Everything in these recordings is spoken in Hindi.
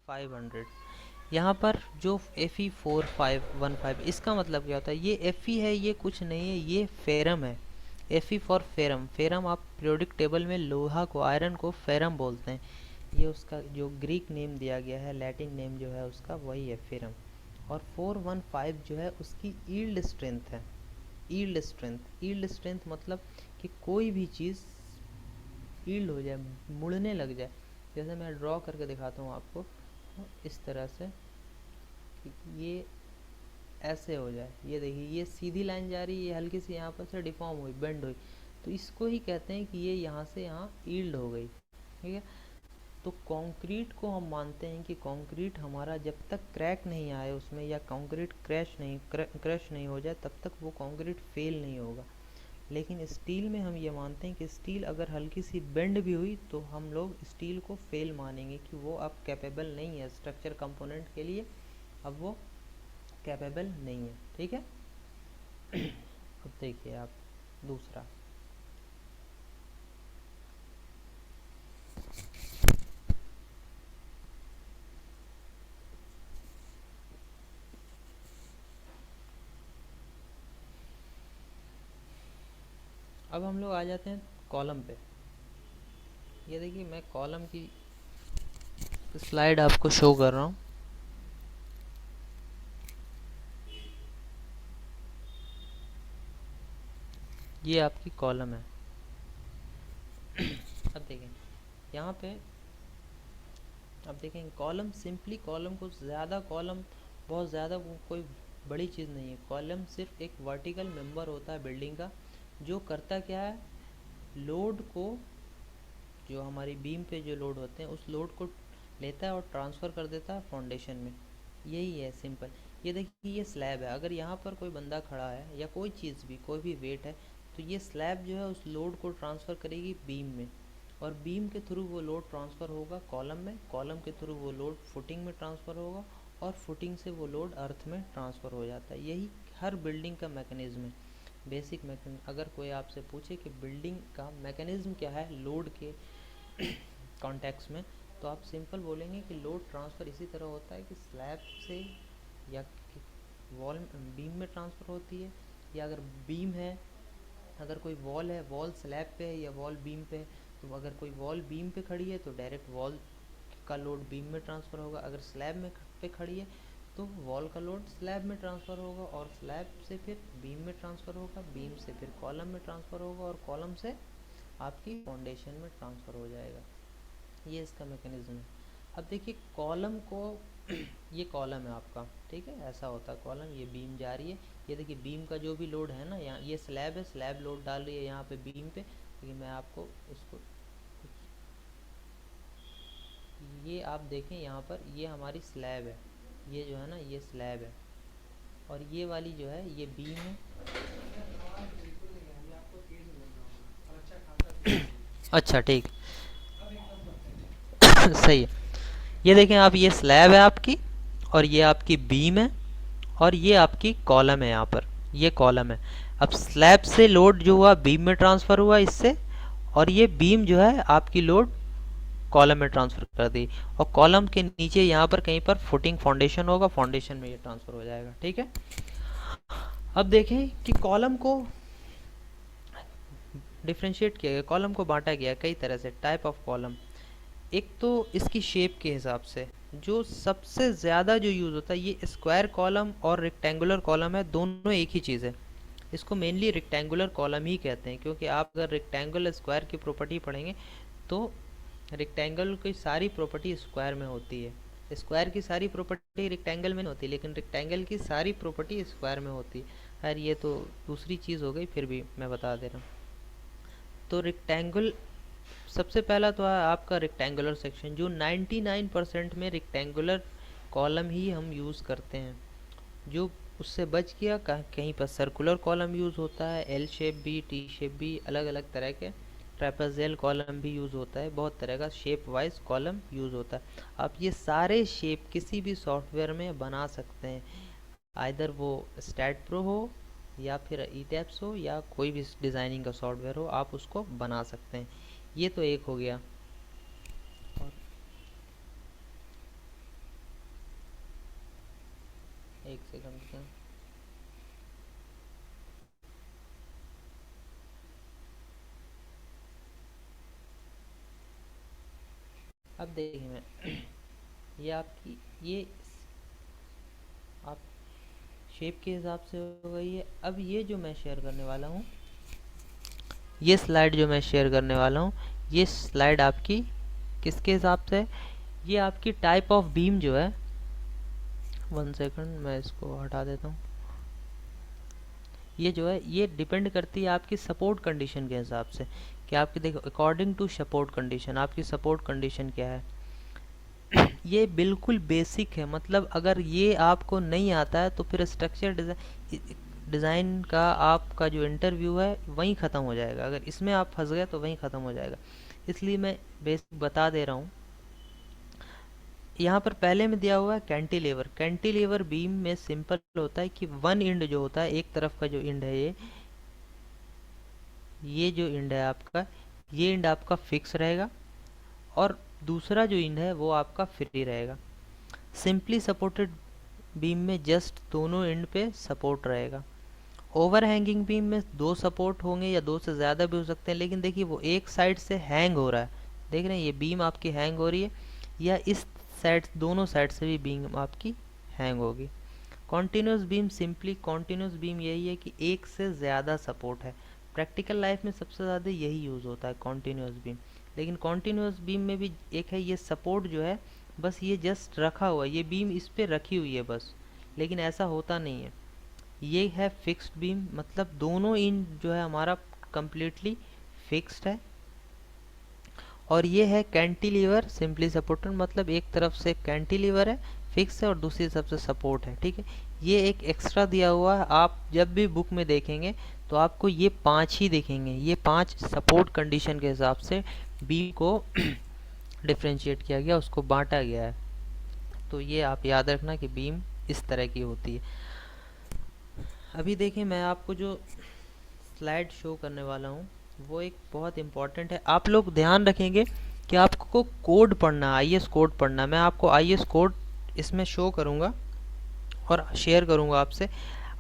500। यहाँ पर जो Fe4515 इसका मतलब क्या होता है, ये Fe है, ये कुछ नहीं है, ये फेरम है। Fe for ferrum. फेरम आप पीरियोडिक टेबल में लोहा को, आयरन को फेरम बोलते हैं। ये उसका जो ग्रीक नेम दिया गया है, लैटिन नेम जो है उसका वही है फेरम। और 415 जो है उसकी ईल्ड स्ट्रेंथ है। ईल्ड स्ट्रेंथ मतलब कि कोई भी चीज़ ईल्ड हो जाए, मुड़ने लग जाए। जैसे मैं ड्रॉ करके दिखाता हूँ आपको, तो इस तरह से कि ये ऐसे हो जाए। ये देखिए, ये सीधी लाइन जा रही है, ये हल्की सी यहाँ पर से डिफॉर्म हुई, बेंड हुई, तो इसको ही कहते हैं कि ये यहाँ से यहाँ ईल्ड हो गई। ठीक है। तो कंक्रीट को हम मानते हैं कि कंक्रीट हमारा जब तक क्रैक नहीं आए उसमें, या कंक्रीट क्रश नहीं हो जाए, तब तक वो कंक्रीट फेल नहीं होगा। लेकिन स्टील में हम ये मानते हैं कि स्टील अगर हल्की सी बेंड भी हुई तो हम लोग स्टील को फेल मानेंगे, कि वो अब कैपेबल नहीं है स्ट्रक्चर कंपोनेंट के लिए, अब वो कैपेबल नहीं है। ठीक है। अब देखिए आप दूसरा। अब हम लोग आ जाते हैं कॉलम पे। ये देखिए, मैं कॉलम की स्लाइड आपको शो कर रहा हूँ। ये आपकी कॉलम है। अब देखें यहाँ पे, अब देखें कॉलम, सिंपली कॉलम को ज़्यादा, कॉलम बहुत ज़्यादा कोई बड़ी चीज़ नहीं है। कॉलम सिर्फ एक वर्टिकल मेंबर होता है बिल्डिंग का, जो करता क्या है, लोड को, जो हमारी बीम पे जो लोड होते हैं उस लोड को लेता है और ट्रांसफ़र कर देता है फाउंडेशन में। यही है सिंपल। ये देखिए, ये स्लैब है, अगर यहाँ पर कोई बंदा खड़ा है या कोई चीज़ भी, कोई भी वेट है, तो ये स्लैब जो है उस लोड को ट्रांसफ़र करेगी बीम में, और बीम के थ्रू वो लोड ट्रांसफ़र होगा कॉलम में, कॉलम के थ्रू वो लोड फुटिंग में ट्रांसफ़र होगा, और फुटिंग से वो लोड अर्थ में ट्रांसफ़र हो जाता है। यही हर बिल्डिंग का मैकेनिज़्म है, बेसिक मैकेनिज्म। अगर कोई आपसे पूछे कि बिल्डिंग का मैकेनिज़्म क्या है लोड के कॉन्टेक्स्ट में, तो आप सिंपल बोलेंगे कि लोड ट्रांसफ़र इसी तरह होता है कि स्लैब से या वॉल, बीम में ट्रांसफ़र होती है, या अगर बीम है, अगर कोई वॉल है, वॉल स्लैब पे है या वॉल बीम पे है, तो अगर कोई वॉल बीम पे खड़ी है तो डायरेक्ट वॉल का लोड बीम में ट्रांसफ़र होगा। अगर स्लैब में पे खड़ी है तो वॉल का लोड स्लैब में ट्रांसफ़र होगा, और स्लैब से फिर बीम में ट्रांसफ़र होगा, बीम से फिर कॉलम में ट्रांसफ़र होगा, और कॉलम से आपकी फाउंडेशन में ट्रांसफ़र हो जाएगा। ये इसका मैकेनिज़्म है। अब देखिए कॉलम को ये कॉलम है आपका, ठीक है, ऐसा होता है कॉलम। ये बीम जा रही है, ये देखिए बीम का जो भी लोड है ना, यहाँ ये स्लैब है, स्लैब लोड डाल रही है यहाँ पे बीम पे। लेकिन मैं आपको इसको, ये आप देखें यहाँ पर, ये हमारी स्लैब है, ये जो है ना ये स्लैब है, और ये वाली जो है ये बीम है। अच्छा ठीक। सही है। ये देखें आप, ये स्लैब है आपकी, और ये आपकी बीम है, और ये आपकी कॉलम है। यहाँ पर ये कॉलम है। अब स्लैब से लोड जो हुआ बीम में ट्रांसफ़र हुआ इससे, और ये बीम जो है आपकी लोड कॉलम में ट्रांसफ़र कर दी, और कॉलम के नीचे यहाँ पर कहीं पर फुटिंग फाउंडेशन होगा, फाउंडेशन में ये ट्रांसफ़र हो जाएगा। ठीक है। अब देखें कि कॉलम को डिफ्रेंशिएट किया गया, कॉलम को बांटा गया कई तरह से, टाइप ऑफ कॉलम। एक तो इसकी शेप के हिसाब से, जो सबसे ज़्यादा जो यूज़ होता है, ये स्क्वायर कॉलम और रेक्टेंगुलर कॉलम है, दोनों एक ही चीज़ है। इसको मेनली रेक्टेंगुलर कॉलम ही कहते हैं, क्योंकि आप अगर रेक्टेंगल स्क्वायर की प्रॉपर्टी पढ़ेंगे तो रेक्टेंगल की सारी प्रॉपर्टी स्क्वायर में होती है, स्क्वायर की सारी प्रॉपर्टी रेक्टेंगल में नहीं होती, लेकिन रेक्टेंगल की सारी प्रॉपर्टी स्क्वायर में होती है। खैर ये तो दूसरी चीज़ हो गई, फिर भी मैं बता दे रहा हूँ। तो रेक्टेंगल, सबसे पहला तो है आपका रेक्टेंगुलर सेक्शन, जो 99% में रेक्टेंगुलर कॉलम ही हम यूज़ करते हैं। जो उससे बच गया, कहीं पर सर्कुलर कॉलम यूज़ होता है, एल शेप भी, टी शेप भी, अलग अलग तरह के, ट्रेपेज़ियल कॉलम भी यूज़ होता है, बहुत तरह का शेप वाइज कॉलम यूज़ होता है। आप ये सारे शेप किसी भी सॉफ्टवेयर में बना सकते हैं, आइदर वो स्टैट प्रो हो या फिर ईटैप्स हो या कोई भी डिज़ाइनिंग का सॉफ्टवेयर हो, आप उसको बना सकते हैं। ये तो एक हो गया। और अब देखिए मैं ये आपकी ये आप शेप के हिसाब से हो गई है। अब ये जो मैं शेयर करने वाला हूँ, ये स्लाइड जो मैं शेयर करने वाला हूँ, ये स्लाइड आपकी किसके हिसाब से है? ये आपकी टाइप ऑफ बीम जो है, 1 सेकंड मैं इसको हटा देता हूँ। ये जो है ये डिपेंड करती है आपकी सपोर्ट कंडीशन के हिसाब से कि आपकी देखो अकॉर्डिंग टू सपोर्ट कंडीशन आपकी सपोर्ट कंडीशन क्या है। ये बिल्कुल बेसिक है, मतलब अगर ये आपको नहीं आता है तो फिर स्ट्रक्चर डिज़ाइन का आपका जो इंटरव्यू है वहीं ख़त्म हो जाएगा। अगर इसमें आप फंस गए तो वहीं ख़त्म हो जाएगा। इसलिए मैं बेसिक बता दे रहा हूँ। यहाँ पर पहले में दिया हुआ है कैंटिलीवर। कैंटिलीवर बीम में सिंपल होता है कि वन इंड जो होता है, एक तरफ का जो इंड है ये जो इंड है आपका, ये इंड आपका फिक्स रहेगा और दूसरा जो इंड है वो आपका फ्री रहेगा। सिंपली सपोर्टेड बीम में जस्ट दोनों एंड पे सपोर्ट रहेगा। ओवर हैंगिंग बीम में 2 सपोर्ट होंगे या 2 से ज़्यादा भी हो सकते हैं, लेकिन देखिए वो एक साइड से हैंग हो रहा है, देख रहे हैं ये बीम आपकी हैंग हो रही है, या इस साइड दोनों साइड से भी बीम आपकी हैंग होगी। Continuous beam, simply continuous beam यही है कि एक से ज़्यादा सपोर्ट है। प्रैक्टिकल लाइफ में सबसे ज़्यादा यही यूज़ होता है कॉन्टिन्यूस बीम। लेकिन कॉन्टिन्यूस बीम में भी एक है, ये सपोर्ट जो है बस ये जस्ट रखा हुआ है, ये बीम इस पर रखी हुई है बस, लेकिन ऐसा होता नहीं है। ये है फिक्स्ड बीम, मतलब दोनों इन जो है हमारा कंप्लीटली फिक्स्ड है। और ये है कैंटिलीवर सिंपली सपोर्टेड, मतलब एक तरफ से कैंटिलीवर है फिक्स है और दूसरी तरफ से सपोर्ट है, ठीक है। ये एक एक्स्ट्रा दिया हुआ है, आप जब भी बुक में देखेंगे तो आपको ये 5 ही देखेंगे, ये 5 सपोर्ट कंडीशन के हिसाब से बी को डिफ्रेंशिएट किया गया, उसको बांटा गया है। तो ये आप याद रखना कि बीम इस तरह की होती है। अभी देखिए मैं आपको जो स्लाइड शो करने वाला हूँ वो एक बहुत इम्पॉर्टेंट है। आप लोग ध्यान रखेंगे कि आपको कोड पढ़ना है, आईएस कोड पढ़ना है। मैं आपको आईएस कोड इसमें शो करूँगा और शेयर करूँगा आपसे।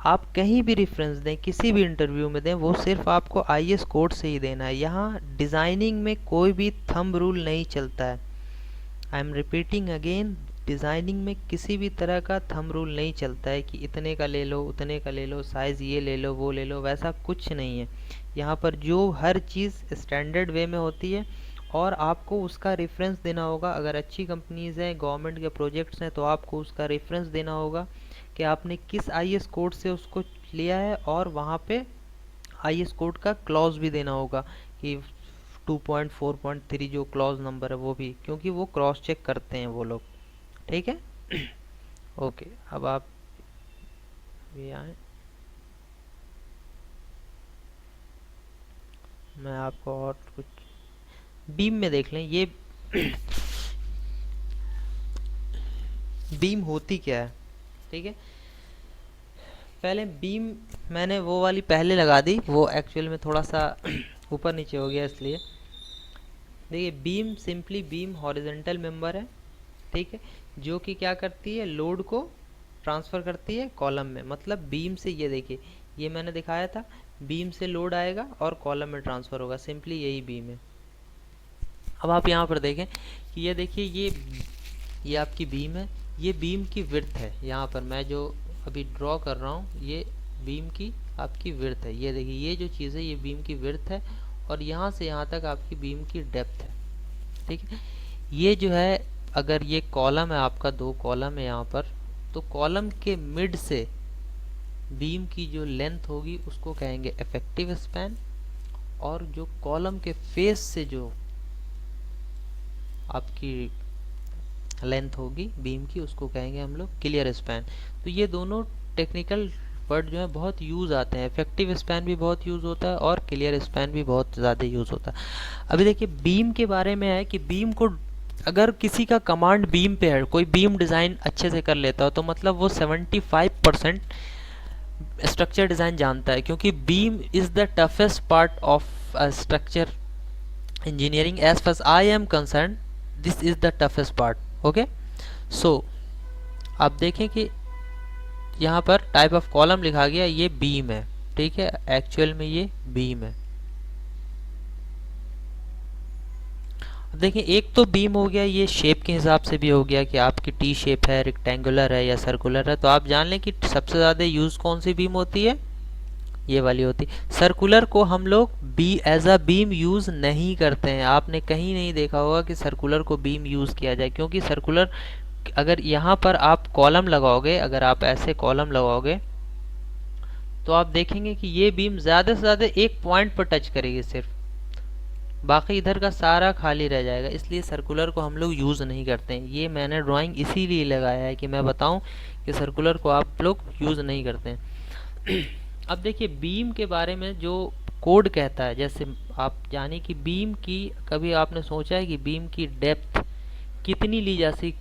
आप कहीं भी रेफरेंस दें, किसी भी इंटरव्यू में दें, वो सिर्फ आपको आईएस कोड से ही देना है। यहाँ डिज़ाइनिंग में कोई भी थंब रूल नहीं चलता है। I am repeating again, designing में किसी भी तरह का थंब रूल नहीं चलता है कि इतने का ले लो, उतने का ले लो, साइज़ ये ले लो, वो ले लो, वैसा कुछ नहीं है। यहाँ पर जो हर चीज़ स्टैंडर्ड वे में होती है और आपको उसका रेफरेंस देना होगा। अगर अच्छी कंपनीज़ हैं, गवर्नमेंट के प्रोजेक्ट्स हैं, तो आपको उसका रेफरेंस देना होगा कि आपने किस आईएस कोड से उसको लिया है, और वहाँ पे आईएस कोड का क्लॉज भी देना होगा कि 2.4.3 जो क्लॉज नंबर है वो भी, क्योंकि वो क्रॉस चेक करते हैं वो लोग, ठीक है। ओके, अब आप भी आए, मैं आपको और कुछ बीम में देख लें। ये बीम होती क्या है, ठीक है। पहले बीम मैंने वो वाली पहले लगा दी, वो एक्चुअल में थोड़ा सा ऊपर नीचे हो गया, इसलिए देखिए beam simply beam horizontal member है, ठीक है, जो कि क्या करती है, लोड को ट्रांसफ़र करती है कॉलम में। मतलब बीम से, ये देखिए ये मैंने दिखाया था, बीम से लोड आएगा और कॉलम में ट्रांसफ़र होगा, सिंपली यही बीम है। अब आप यहाँ पर देखें कि ये देखिए ये आपकी बीम है, ये बीम की विड्थ है। यहाँ पर मैं जो अभी ड्रॉ कर रहा हूँ ये बीम की आपकी विड्थ है। ये देखिए ये जो चीज़ है ये बीम की विड्थ है और यहाँ से यहाँ तक आपकी बीम की डेप्थ है, ठीक है। ये जो है, अगर ये कॉलम है आपका, 2 कॉलम है यहाँ पर, तो कॉलम के मिड से बीम की जो लेंथ होगी उसको कहेंगे इफेक्टिव स्पैन, और जो कॉलम के फेस से जो आपकी लेंथ होगी बीम की उसको कहेंगे हम लोग क्लियर स्पैन। तो ये दोनों टेक्निकल वर्ड जो है बहुत यूज़ आते हैं। इफेक्टिव स्पैन भी बहुत यूज़ होता है और क्लियर स्पैन भी बहुत ज़्यादा यूज़ होता है। अभी देखिए बीम के बारे में है कि बीम को अगर किसी का कमांड बीम पे है, कोई बीम डिज़ाइन अच्छे से कर लेता हो, तो मतलब वो 75% स्ट्रक्चर डिज़ाइन जानता है, क्योंकि beam is the toughest part of structure engineering as far I am concerned, this is the toughest part. Okay, so आप देखें कि यहाँ पर टाइप ऑफ कॉलम लिखा गया, ये बीम है, ठीक है, एक्चुअल में ये बीम है। अब देखिए, एक तो बीम हो गया, ये शेप के हिसाब से भी हो गया कि आपकी टी शेप है, रेक्टेंगुलर है या सर्कुलर है। तो आप जान लें कि सबसे ज़्यादा यूज़ कौन सी बीम होती है, ये वाली होती। सर्कुलर को हम लोग be as a beam use नहीं करते हैं। आपने कहीं नहीं देखा होगा कि सर्कुलर को बीम यूज़ किया जाए, क्योंकि सर्कुलर, अगर यहाँ पर आप कॉलम लगाओगे, अगर आप ऐसे कॉलम लगाओगे तो आप देखेंगे कि ये बीम ज़्यादा से ज़्यादा एक पॉइंट पर टच करेगी सिर्फ, बाकी इधर का सारा खाली रह जाएगा। इसलिए सर्कुलर को हम लोग यूज़ नहीं करते हैं। ये मैंने ड्राइंग इसीलिए लगाया है कि मैं बताऊं कि सर्कुलर को आप लोग यूज़ नहीं करते हैं। अब देखिए, बीम के बारे में जो कोड कहता है, जैसे आप जाने कि बीम की, कभी आपने सोचा है कि बीम की डेप्थ कितनी ली जा सकती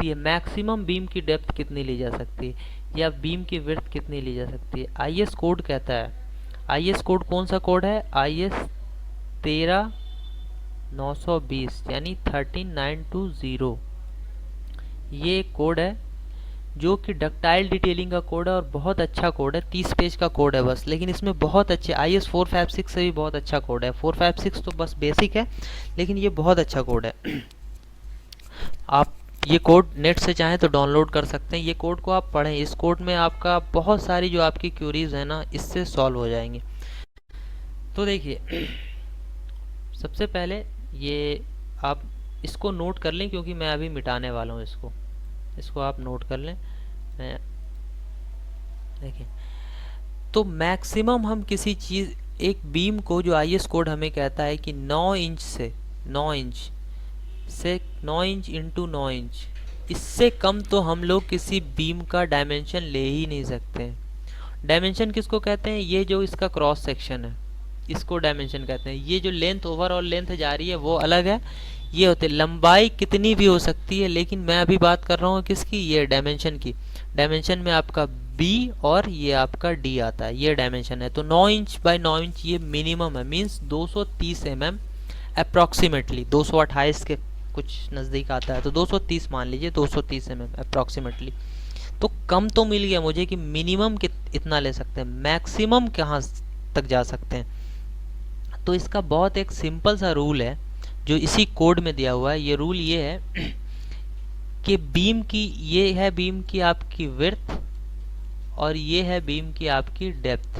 है, मैक्सिमम बीम की डेप्थ कितनी ली जा सकती है, या बीम की विड्थ कितनी ली जा सकती है? आईएस कोड कहता है। आईएस कोड कौन सा कोड है? आईएस 13920 यानी 13920। ये एक कोड है जो कि डक्टाइल डिटेलिंग का कोड है और बहुत अच्छा कोड है। 30 पेज का कोड है बस, लेकिन इसमें बहुत अच्छे IS 456 से भी बहुत अच्छा कोड है। 456 तो बस बेसिक है, लेकिन ये बहुत अच्छा कोड है। आप ये कोड नेट से चाहें तो डाउनलोड कर सकते हैं। ये कोड को आप पढ़ें, इस कोड में आपका बहुत सारी जो आपकी क्यूरीज है ना, इससे सॉल्व हो जाएंगी। तो देखिए, सबसे पहले ये आप इसको नोट कर लें, क्योंकि मैं अभी मिटाने वाला हूँ इसको आप नोट कर लें। मैं देखिए, तो मैक्सिमम हम किसी चीज़, एक बीम को, जो IS कोड हमें कहता है कि 9 इंच से 9 इंच इंटू 9 इंच, इससे कम तो हम लोग किसी बीम का डायमेंशन ले ही नहीं सकते हैं। डायमेंशन किसको कहते हैं? ये जो इसका क्रॉस सेक्शन है, इसको डायमेंशन कहते हैं। ये जो लेंथ, ओवरऑल लेंथ जा रही है, वो अलग है। ये होते, लंबाई कितनी भी हो सकती है, लेकिन मैं अभी बात कर रहा हूँ किसकी? ये डायमेंशन की। डायमेंशन में आपका B और ये आपका D आता है, ये डायमेंशन है। तो 9 इंच बाय 9 इंच ये मिनिमम है, मीन्स 230 mm अप्रॉक्सीमेटली। 228 के कुछ नज़दीक आता है, तो 230 मान लीजिए, 230 mm अप्रॉक्सीमेटली। तो कम तो मिल गया मुझे कि मिनिमम इतना ले सकते हैं, मैक्सिमम कहाँ तक जा सकते हैं। तो इसका बहुत एक सिंपल सा रूल है जो इसी कोड में दिया हुआ है। ये रूल ये है कि बीम की, ये है बीम की आपकी विड्थ और ये है बीम की आपकी डेप्थ।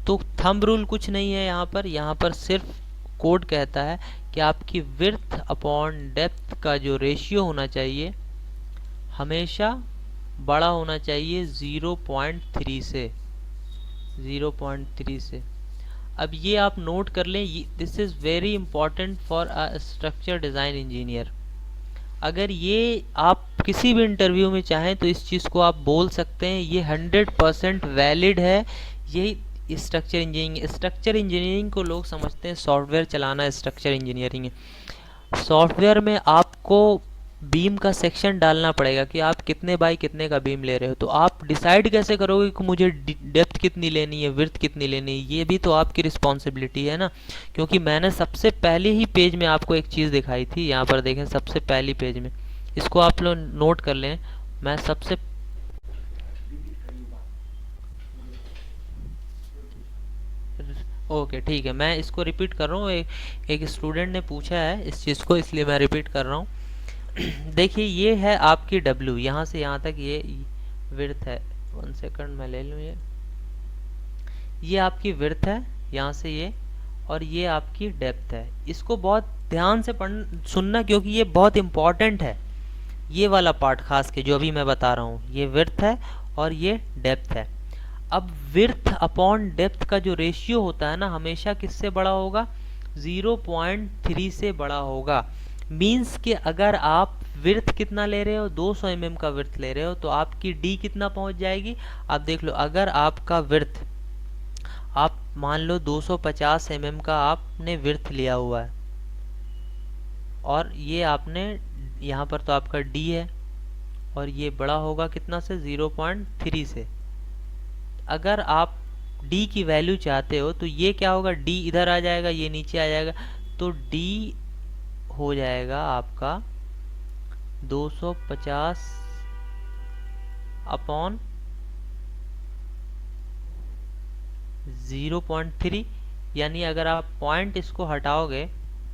तो थंब रूल कुछ नहीं है यहाँ पर सिर्फ कोड कहता है कि आपकी विड्थ अपॉन डेप्थ का जो रेशियो होना चाहिए हमेशा बड़ा होना चाहिए 0.3 से, 0.3 से। अब ये आप नोट कर लें, this is very important for a structure design engineer. अगर ये आप किसी भी इंटरव्यू में चाहें तो इस चीज़ को आप बोल सकते हैं, ये 100% वैलिड है। यही स्ट्रक्चर इंजीनियरिंग को लोग समझते हैं सॉफ्टवेयर चलाना स्ट्रक्चर इंजीनियरिंग है। सॉफ्टवेयर में आपको बीम का सेक्शन डालना पड़ेगा कि आप कितने बाई कितने का बीम ले रहे हो। तो आप डिसाइड कैसे करोगे कि मुझे डेप्थ कितनी लेनी है, विड्थ कितनी लेनी है? ये भी तो आपकी रिस्पॉन्सिबिलिटी है ना। क्योंकि मैंने सबसे पहले ही पेज में आपको एक चीज़ दिखाई थी, यहाँ पर देखें सबसे पहली पेज में, इसको आप लोग नोट कर लें। मैं सबसे ओके ठीक है, मैं इसको रिपीट कर रहा हूँ। एक स्टूडेंट ने पूछा है इस चीज़ को, इसलिए मैं रिपीट कर रहा हूँ। देखिए, ये है आपकी W, यहाँ से यहाँ तक ये विड्थ है। 1 सेकंड मैं ले लूँ। ये आपकी विड्थ है यहाँ से ये, और ये आपकी डेप्थ है। इसको बहुत ध्यान से सुनना, क्योंकि ये बहुत इम्पॉर्टेंट है। ये वाला पार्ट खास के जो अभी मैं बता रहा हूँ, ये विड्थ है और ये डेप्थ है। अब विड्थ अपॉन डेप्थ का जो रेशियो होता है ना, हमेशा किससे बड़ा होगा? 0.3 से बड़ा होगा। मीन्स कि अगर आप विड्थ कितना ले रहे हो, 200 mm का विड्थ ले रहे हो, तो आपकी D कितना पहुंच जाएगी? आप देख लो, अगर आपका विड्थ, आप मान लो 250 mm का आपने विड्थ लिया हुआ है, और ये आपने यहाँ पर तो आपका D है, और ये बड़ा होगा कितना से? 0.3 से। अगर आप D की वैल्यू चाहते हो तो ये क्या होगा? D इधर आ जाएगा, ये नीचे आ जाएगा, तो D हो जाएगा आपका 250 अपॉन 0.3, यानी अगर आप पॉइंट इसको हटाओगे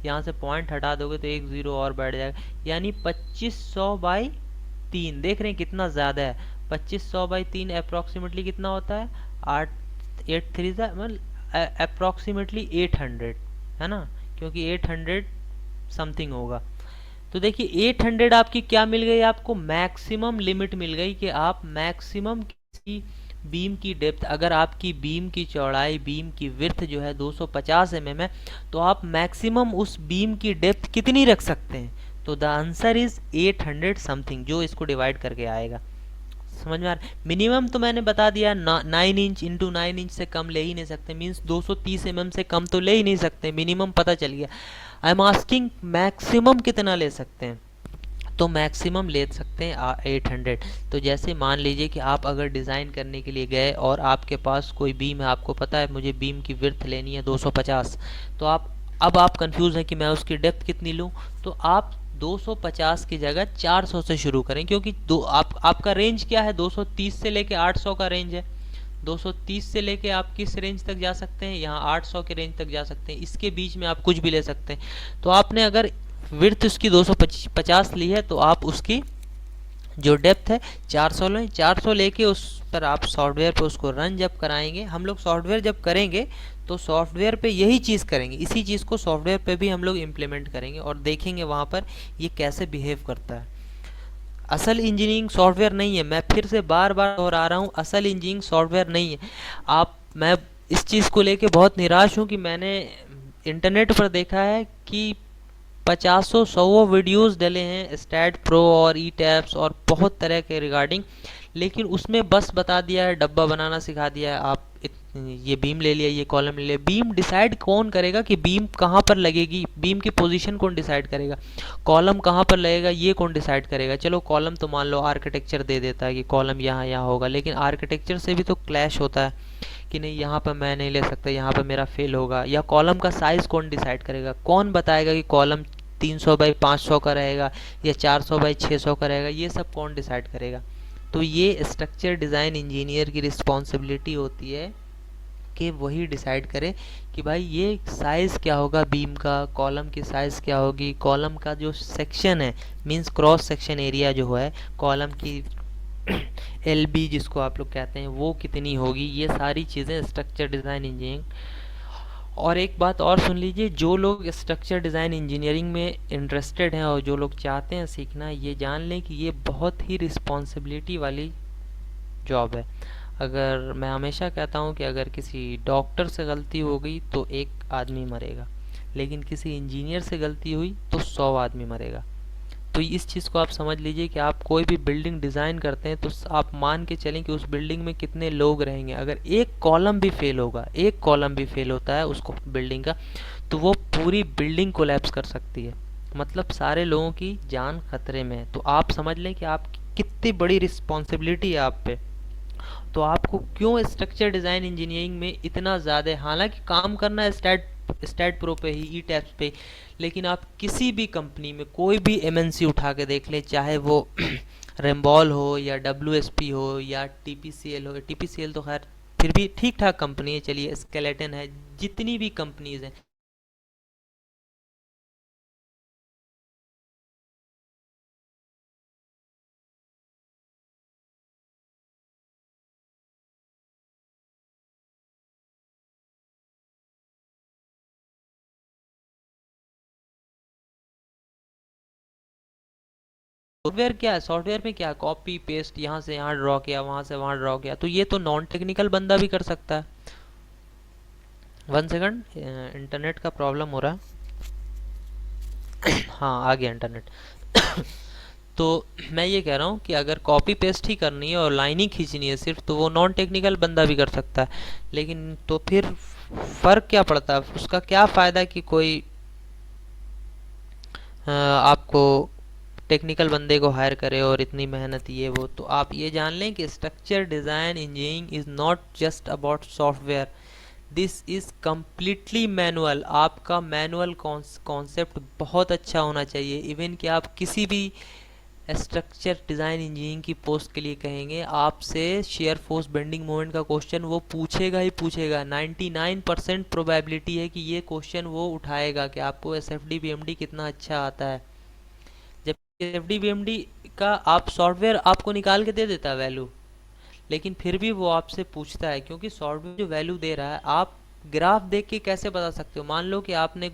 यहाँ से पॉइंट हटा दोगे तो एक ज़ीरो और बैठ जाएगा, यानी 2500/3। देख रहे हैं कितना ज़्यादा है, 2500/3 अप्रॉक्सीमेटली कितना होता है, 8 8 3 मतलब अप्रॉक्सीमेटली 800, है ना, क्योंकि 800 समथिंग होगा। तो देखिए 800 आपकी क्या मिल गई, आपको मैक्सिमम लिमिट मिल गई कि आप मैक्सिमम किसी बीम की डेप्थ, अगर आपकी बीम की चौड़ाई, बीम की विड्थ जो है 250 mm है, तो आप मैक्सिमम उस बीम की डेप्थ कितनी रख सकते हैं, तो द आंसर इज 800 समथिंग, जो इसको डिवाइड करके आएगा। समझ में आ रहा है? मिनिमम तो मैंने बता दिया 9 इंच इंटू 9 इंच से कम ले ही नहीं सकते, मीन्स 230 mm से कम तो ले ही नहीं सकते, मिनिमम पता चल गया। आई एम आस्किंग मैक्सिमम कितना ले सकते हैं, तो मैक्सिमम ले सकते हैं 800। तो जैसे मान लीजिए कि आप अगर डिज़ाइन करने के लिए गए और आपके पास कोई बीम है, आपको पता है मुझे बीम की विड्थ लेनी है 250, तो अब आप कंफ्यूज हैं कि मैं उसकी डेप्थ कितनी लूँ, तो आप 250 की जगह 400 से शुरू करें, क्योंकि आपका रेंज क्या है, 230 से लेके 800 का रेंज है। 230 से लेके आप किस रेंज तक जा सकते हैं, यहाँ 800 के रेंज तक जा सकते हैं, इसके बीच में आप कुछ भी ले सकते हैं। तो आपने अगर विड्थ उसकी 250 ली है, तो आप उसकी जो डेप्थ है 400 लें। 400 लेके उस पर आप सॉफ्टवेयर पे उसको रन जब कराएंगे, हम लोग सॉफ्टवेयर जब करेंगे तो सॉफ्टवेयर पे यही चीज़ करेंगे, इसी चीज़ को सॉफ्टवेयर पे भी हम लोग इम्प्लीमेंट करेंगे और देखेंगे वहाँ पर ये कैसे बिहेव करता है। असल इंजीनियरिंग सॉफ्टवेयर नहीं है, मैं फिर से बार बार दोहरा रहा हूँ, असल इंजीनियरिंग सॉफ्टवेयर नहीं है। मैं इस चीज़ को लेके बहुत निराश हूँ कि मैंने इंटरनेट पर देखा है कि 50-100 वीडियोस डले हैं स्टैट प्रो और ई टैप्स और बहुत तरह के रिगार्डिंग, लेकिन उसमें बस बता दिया है, डब्बा बनाना सिखा दिया है, आप ये बीम ले लिया, ये कॉलम ले लिया। बीम डिसाइड कौन करेगा कि बीम कहाँ पर लगेगी, बीम की पोजीशन कौन डिसाइड करेगा, कॉलम कहाँ पर लगेगा ये कौन डिसाइड करेगा। चलो कॉलम तो मान लो आर्किटेक्चर दे देता है कि कॉलम यहाँ यहाँ होगा, लेकिन आर्किटेक्चर से भी तो क्लैश होता है कि नहीं यहाँ पर मैं नहीं ले सकता, यहाँ पर मेरा फेल होगा। या कॉलम का साइज़ कौन डिसाइड करेगा, कौन बताएगा कि कॉलम 300/500 का रहेगा या 400/600 का रहेगा, ये सब कौन डिसाइड करेगा। तो ये स्ट्रक्चर डिज़ाइन इंजीनियर की रिस्पॉन्सिबिलिटी होती है कि वही डिसाइड करे कि भाई ये साइज़ क्या होगा बीम का, कॉलम की साइज़ क्या होगी, कॉलम का जो सेक्शन है मींस क्रॉस सेक्शन एरिया जो है कॉलम की LB जिसको आप लोग कहते हैं वो कितनी होगी, ये सारी चीज़ें स्ट्रक्चर डिज़ाइन इंजीनियरिंग। और एक बात और सुन लीजिए, जो लोग स्ट्रक्चर डिज़ाइन इंजीनियरिंग में इंटरेस्टेड हैं और जो लोग चाहते हैं सीखना, ये जान लें कि ये बहुत ही रिस्पॉन्सिबिलिटी वाली जॉब है। अगर मैं हमेशा कहता हूँ कि अगर किसी डॉक्टर से गलती हो गई तो एक आदमी मरेगा, लेकिन किसी इंजीनियर से गलती हुई तो 100 आदमी मरेगा। तो इस चीज़ को आप समझ लीजिए कि आप कोई भी बिल्डिंग डिज़ाइन करते हैं तो आप मान के चलें कि उस बिल्डिंग में कितने लोग रहेंगे। अगर एक कॉलम भी फेल होगा, एक कॉलम भी फेल होता है उसको बिल्डिंग का, तो वो पूरी बिल्डिंग कोलैप्स कर सकती है, मतलब सारे लोगों की जान खतरे में है। तो आप समझ लें कि आप कितनी बड़ी रिस्पॉन्सिबिलिटी है आप पे। तो आपको क्यों स्ट्रक्चर डिज़ाइन इंजीनियरिंग में इतना ज़्यादा, हालांकि काम करना है स्टैट प्रो पे ही, ई टैप्स पे, लेकिन आप किसी भी कंपनी में कोई भी MNC उठा के देख लें, चाहे वो रेम्बॉल हो या WSP हो या TPCL हो। TPCL तो खैर फिर भी ठीक ठाक कंपनी है, चलिए स्केलेटन है, जितनी भी कंपनीज हैं, सॉफ्टवेयर क्या है, सॉफ्टवेयर में क्या, कॉपी पेस्ट, यहाँ से यहाँ ड्रॉ किया, वहाँ से वहाँ ड्रॉ किया, तो ये तो नॉन टेक्निकल बंदा भी कर सकता है। 1 सेकंड, इंटरनेट का प्रॉब्लम हो रहा है। हाँ आ गया इंटरनेट। तो मैं ये कह रहा हूँ कि अगर कॉपी पेस्ट ही करनी है और लाइनिंग खींचनी है सिर्फ, तो वो नॉन टेक्निकल बंदा भी कर सकता है। लेकिन तो फिर फ़र्क क्या पड़ता है, उसका क्या फ़ायदा कि कोई आपको टेक्निकल बंदे को हायर करे और इतनी मेहनत ये वो। तो आप ये जान लें कि structure design engineering is not just about software, this is completely manual. आपका मैनुअल कॉन्सेप्ट बहुत अच्छा होना चाहिए। इवन कि आप किसी भी स्ट्रक्चर डिज़ाइन इंजीनियरिंग की पोस्ट के लिए कहेंगे, आपसे शेयर फोर्स बेंडिंग मोमेंट का क्वेश्चन वो पूछेगा ही पूछेगा। 99% प्रोबेबिलिटी है कि ये क्वेश्चन वो उठाएगा कि आपको S F D B M D कितना अच्छा आता है। जब S F D B M D का आप सॉफ्टवेयर आपको निकाल के दे देता है वैल्यू, लेकिन फिर भी वो आपसे पूछता है, क्योंकि सॉफ्टवेयर जो वैल्यू दे रहा है आप ग्राफ देख के कैसे बता सकते हो। मान लो कि आपने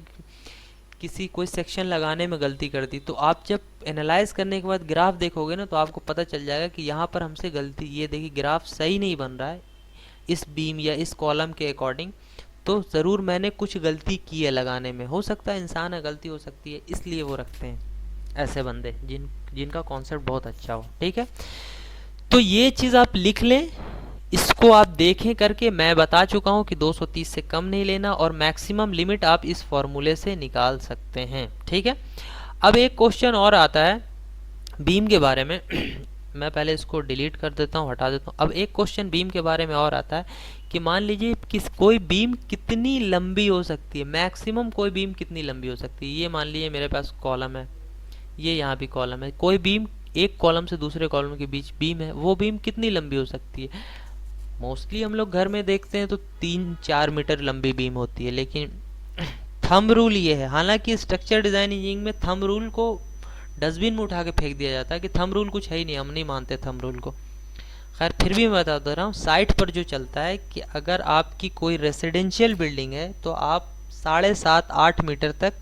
किसी कोई सेक्शन लगाने में गलती कर दी, तो आप जब एनालाइज करने के बाद ग्राफ देखोगे ना, तो आपको पता चल जाएगा कि यहाँ पर हमसे गलती, ये देखिए ग्राफ सही नहीं बन रहा है इस बीम या इस कॉलम के अकॉर्डिंग, तो ज़रूर मैंने कुछ गलती की है लगाने में। हो सकता है इंसान है, गलती हो सकती है, इसलिए वो रखते हैं ऐसे बंदे जिनका कॉन्सेप्ट बहुत अच्छा हो। ठीक है, तो ये चीज़ आप लिख लें, इसको आप देखें करके। मैं बता चुका हूँ कि 230 से कम नहीं लेना, और मैक्सिमम लिमिट आप इस फॉर्मूले से निकाल सकते हैं। ठीक है, अब एक क्वेश्चन और आता है बीम के बारे में मैं पहले इसको डिलीट कर देता हूँ, हटा देता हूँ। अब एक क्वेश्चन बीम के बारे में और आता है कि मान लीजिए कोई बीम कितनी लंबी हो सकती है, मैक्सिमम कोई बीम कितनी लंबी हो सकती है। ये मान लीजिए मेरे पास कॉलम है, ये यहाँ भी कॉलम है, कोई बीम एक कॉलम से दूसरे कॉलम के बीच बीम है, वो बीम कितनी लंबी हो सकती है। मोस्टली हम लोग घर में देखते हैं तो 3-4 मीटर लंबी बीम होती है, लेकिन थंब रूल ये है, हालांकि स्ट्रक्चर डिज़ाइन इंजीनियरिंग में थंब रूल को डस्टबिन में उठा के फेंक दिया जाता है कि थंब रूल कुछ है ही नहीं, हम नहीं मानते थंब रूल को। खैर फिर भी मैं बता दे रहा हूँ, साइट पर जो चलता है कि अगर आपकी कोई रेसिडेंशियल बिल्डिंग है तो आप 7.5-8 मीटर तक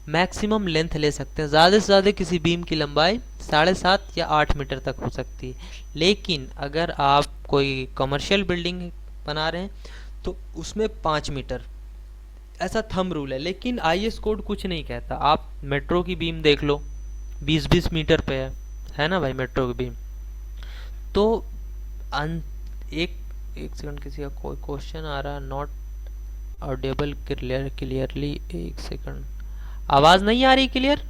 मैक्सिमम लेंथ ले सकते हैं। ज़्यादा से ज़्यादा किसी बीम की लंबाई 7.5 या 8 मीटर तक हो सकती है। लेकिन अगर आप कोई कमर्शियल बिल्डिंग बना रहे हैं तो उसमें 5 मीटर ऐसा थंब रूल है, लेकिन आईएस कोड कुछ नहीं कहता। आप मेट्रो की बीम देख लो, 20-20 मीटर पे है ना भाई मेट्रो की बीम। तो एक सेकंड, किसी का कोई क्वेश्चन आ रहा है, नॉट ऑडिबल क्लियरली। एक सेकंड, आवाज नहीं आ रही क्लियर?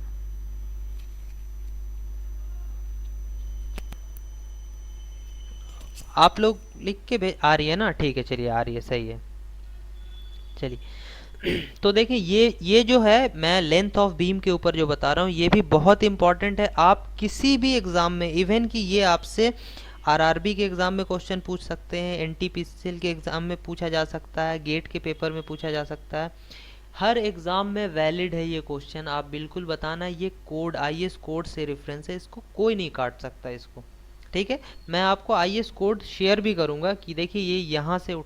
आप लोग लिख के आ रही है ना? ठीक है, चलिए आ रही है, सही है। चलिए तो देखिए ये जो है मैं लेंथ ऑफ बीम के ऊपर जो बता रहा हूँ, ये भी बहुत इंपॉर्टेंट है। आप किसी भी एग्जाम में, इवन कि ये आपसे आरआरबी के एग्जाम में क्वेश्चन पूछ सकते हैं, एनटीपीसीएल के एग्जाम में पूछा जा सकता है, गेट के पेपर में पूछा जा सकता है, हर एग्जाम में वैलिड है ये क्वेश्चन। आप बिल्कुल बताना, ये कोड आईएस कोड से रेफरेंस है, इसको कोई नहीं काट सकता इसको। ठीक है, मैं आपको आईएस कोड शेयर भी करूंगा कि देखिए ये यहाँ से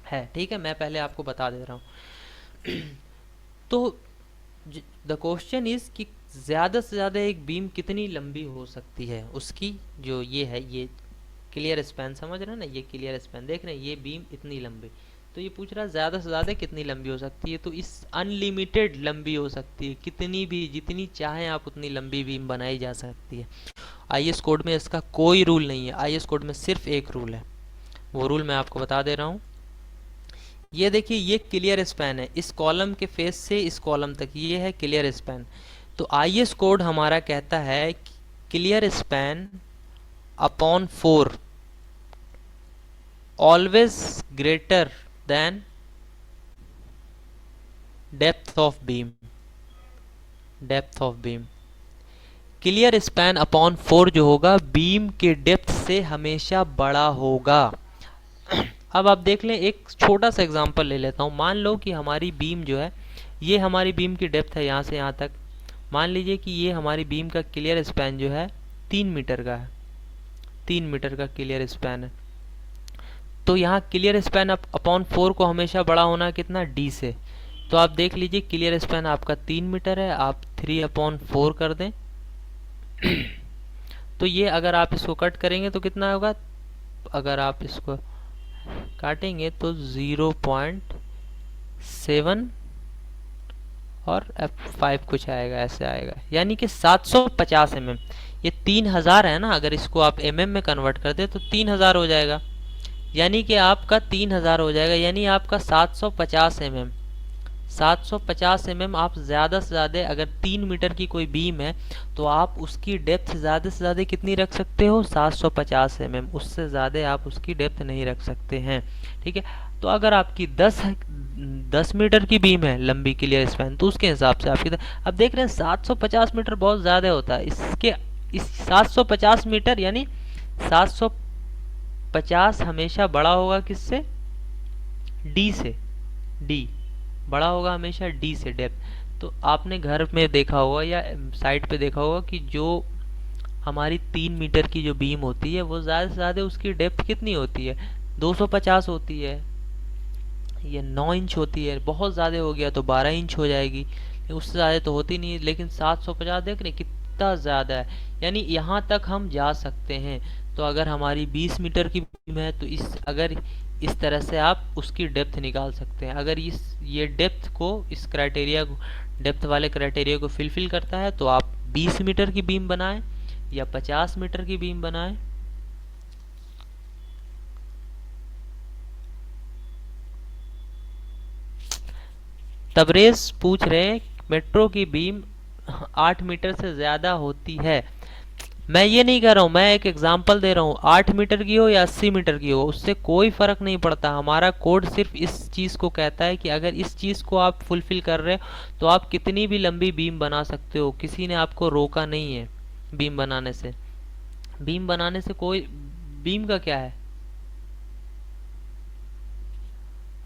है। ठीक है, मैं पहले आपको बता दे रहा हूँ तो द क्वेश्चन इज कि ज़्यादा से ज़्यादा एक बीम कितनी लंबी हो सकती है, उसकी जो ये है, ये क्लियर स्पैन समझ रहे हैं ना, ये क्लियर स्पैन देख रहे हैं, ये बीम इतनी लंबी, तो ये पूछ रहा है ज़्यादा से ज़्यादा कितनी लंबी हो सकती है। तो इस अनलिमिटेड लंबी हो सकती है, कितनी भी, जितनी चाहें आप उतनी लंबी बीम बनाई जा सकती है। आईएस कोड में इसका कोई रूल नहीं है, आईएस कोड में सिर्फ एक रूल है, वो रूल मैं आपको बता दे रहा हूँ। ये देखिए, ये क्लियर स्पैन है, इस कॉलम के फेस से इस कॉलम तक ये है क्लियर स्पैन। तो आईएस कोड हमारा कहता है clear span upon 4 always greater than depth of beam. Depth of beam, clear span upon 4 जो होगा बीम के डेप्थ से हमेशा बड़ा होगा। अब आप देख लें, एक छोटा सा एग्जांपल ले लेता हूँ। मान लो कि हमारी बीम जो है, ये हमारी बीम की डेप्थ है यहाँ से यहाँ तक। मान लीजिए कि ये हमारी बीम का क्लियर स्पैन जो है 3 मीटर का है, 3 मीटर का क्लियर स्पैन है। तो यहाँ क्लियर स्पैन अपॉन 4 को हमेशा बड़ा होना कितना, डी से। तो आप देख लीजिए क्लियर स्पैन आपका 3 मीटर है, आप 3/4 कर दें तो ये अगर आप इसको कट करेंगे तो कितना होगा, अगर आप इसको काटेंगे तो 0.7 और F5 कुछ आएगा, ऐसे आएगा, यानी कि 750 mm। ये 3000 है ना, अगर इसको आप mm में कन्वर्ट कर दे तो 3000 हो जाएगा, यानी कि आपका 3000 हो जाएगा, यानी आपका 750 mm। 750 mm आप ज़्यादा से ज़्यादा, अगर 3 मीटर की कोई बीम है तो आप उसकी डेप्थ ज़्यादा से ज़्यादा कितनी रख सकते हो, 750 mm। उससे ज़्यादा आप उसकी डेप्थ नहीं रख सकते हैं। ठीक है, तो अगर आपकी 10 मीटर की बीम है लंबी क्लियर स्पैन, तो उसके हिसाब से आपकी, अब देख रहे हैं 750 मीटर बहुत ज़्यादा होता है। इसके इस 750 मीटर यानी 750 हमेशा बड़ा होगा किससे, डी से, डी बड़ा होगा हमेशा डी से डेप्थ। तो आपने घर में देखा होगा या साइट पे देखा होगा कि जो हमारी 3 मीटर की जो बीम होती है वो ज़्यादा से ज़्यादा उसकी डेप्थ कितनी होती है, 250 होती है, ये 9 इंच होती है, बहुत ज़्यादा हो गया तो 12 इंच हो जाएगी, लेकिन उससे ज़्यादा तो होती नहीं है। लेकिन 750 देख रहे कितना ज़्यादा है, यानी यहाँ तक हम जा सकते हैं। तो अगर हमारी 20 मीटर की बीम है तो इस तरह से आप उसकी डेप्थ निकाल सकते हैं। अगर ये डेप्थ को, इस क्राइटेरिया को, डेप्थ वाले क्राइटेरिया को फिलफिल करता है तो आप 20 मीटर की बीम बनाएं या 50 मीटर की बीम बनाएं। तबरेज पूछ रहे हैं मेट्रो की बीम 8 मीटर से ज़्यादा होती है। मैं ये नहीं कह रहा हूँ, मैं एक एग्जांपल दे रहा हूँ, 8 मीटर की हो या 80 मीटर की हो उससे कोई फ़र्क नहीं पड़ता। हमारा कोड सिर्फ इस चीज़ को कहता है कि अगर इस चीज़ को आप फुलफिल कर रहे हो तो आप कितनी भी लंबी बीम बना सकते हो, किसी ने आपको रोका नहीं है बीम बनाने से। बीम बनाने से कोई, बीम का क्या है,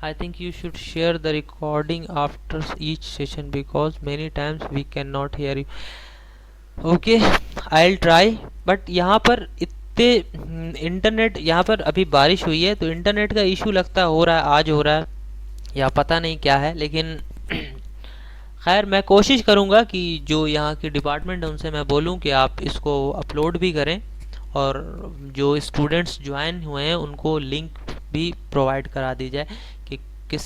I think you should share the recording after each session because many times we cannot hear you. Okay, I'll try. But यहाँ पर इतने इंटरनेट, यहाँ पर अभी बारिश हुई है तो इंटरनेट का इशू लगता हो रहा है, आज हो रहा है या पता नहीं क्या है, लेकिन खैर मैं कोशिश करूँगा कि जो यहाँ की डिपार्टमेंट है उनसे मैं बोलूँ कि आप इसको अपलोड भी करें और जो स्टूडेंट्स ज्वाइन हुए हैं उनको लिंक भी प्रोवाइड करा दी जाए कि किस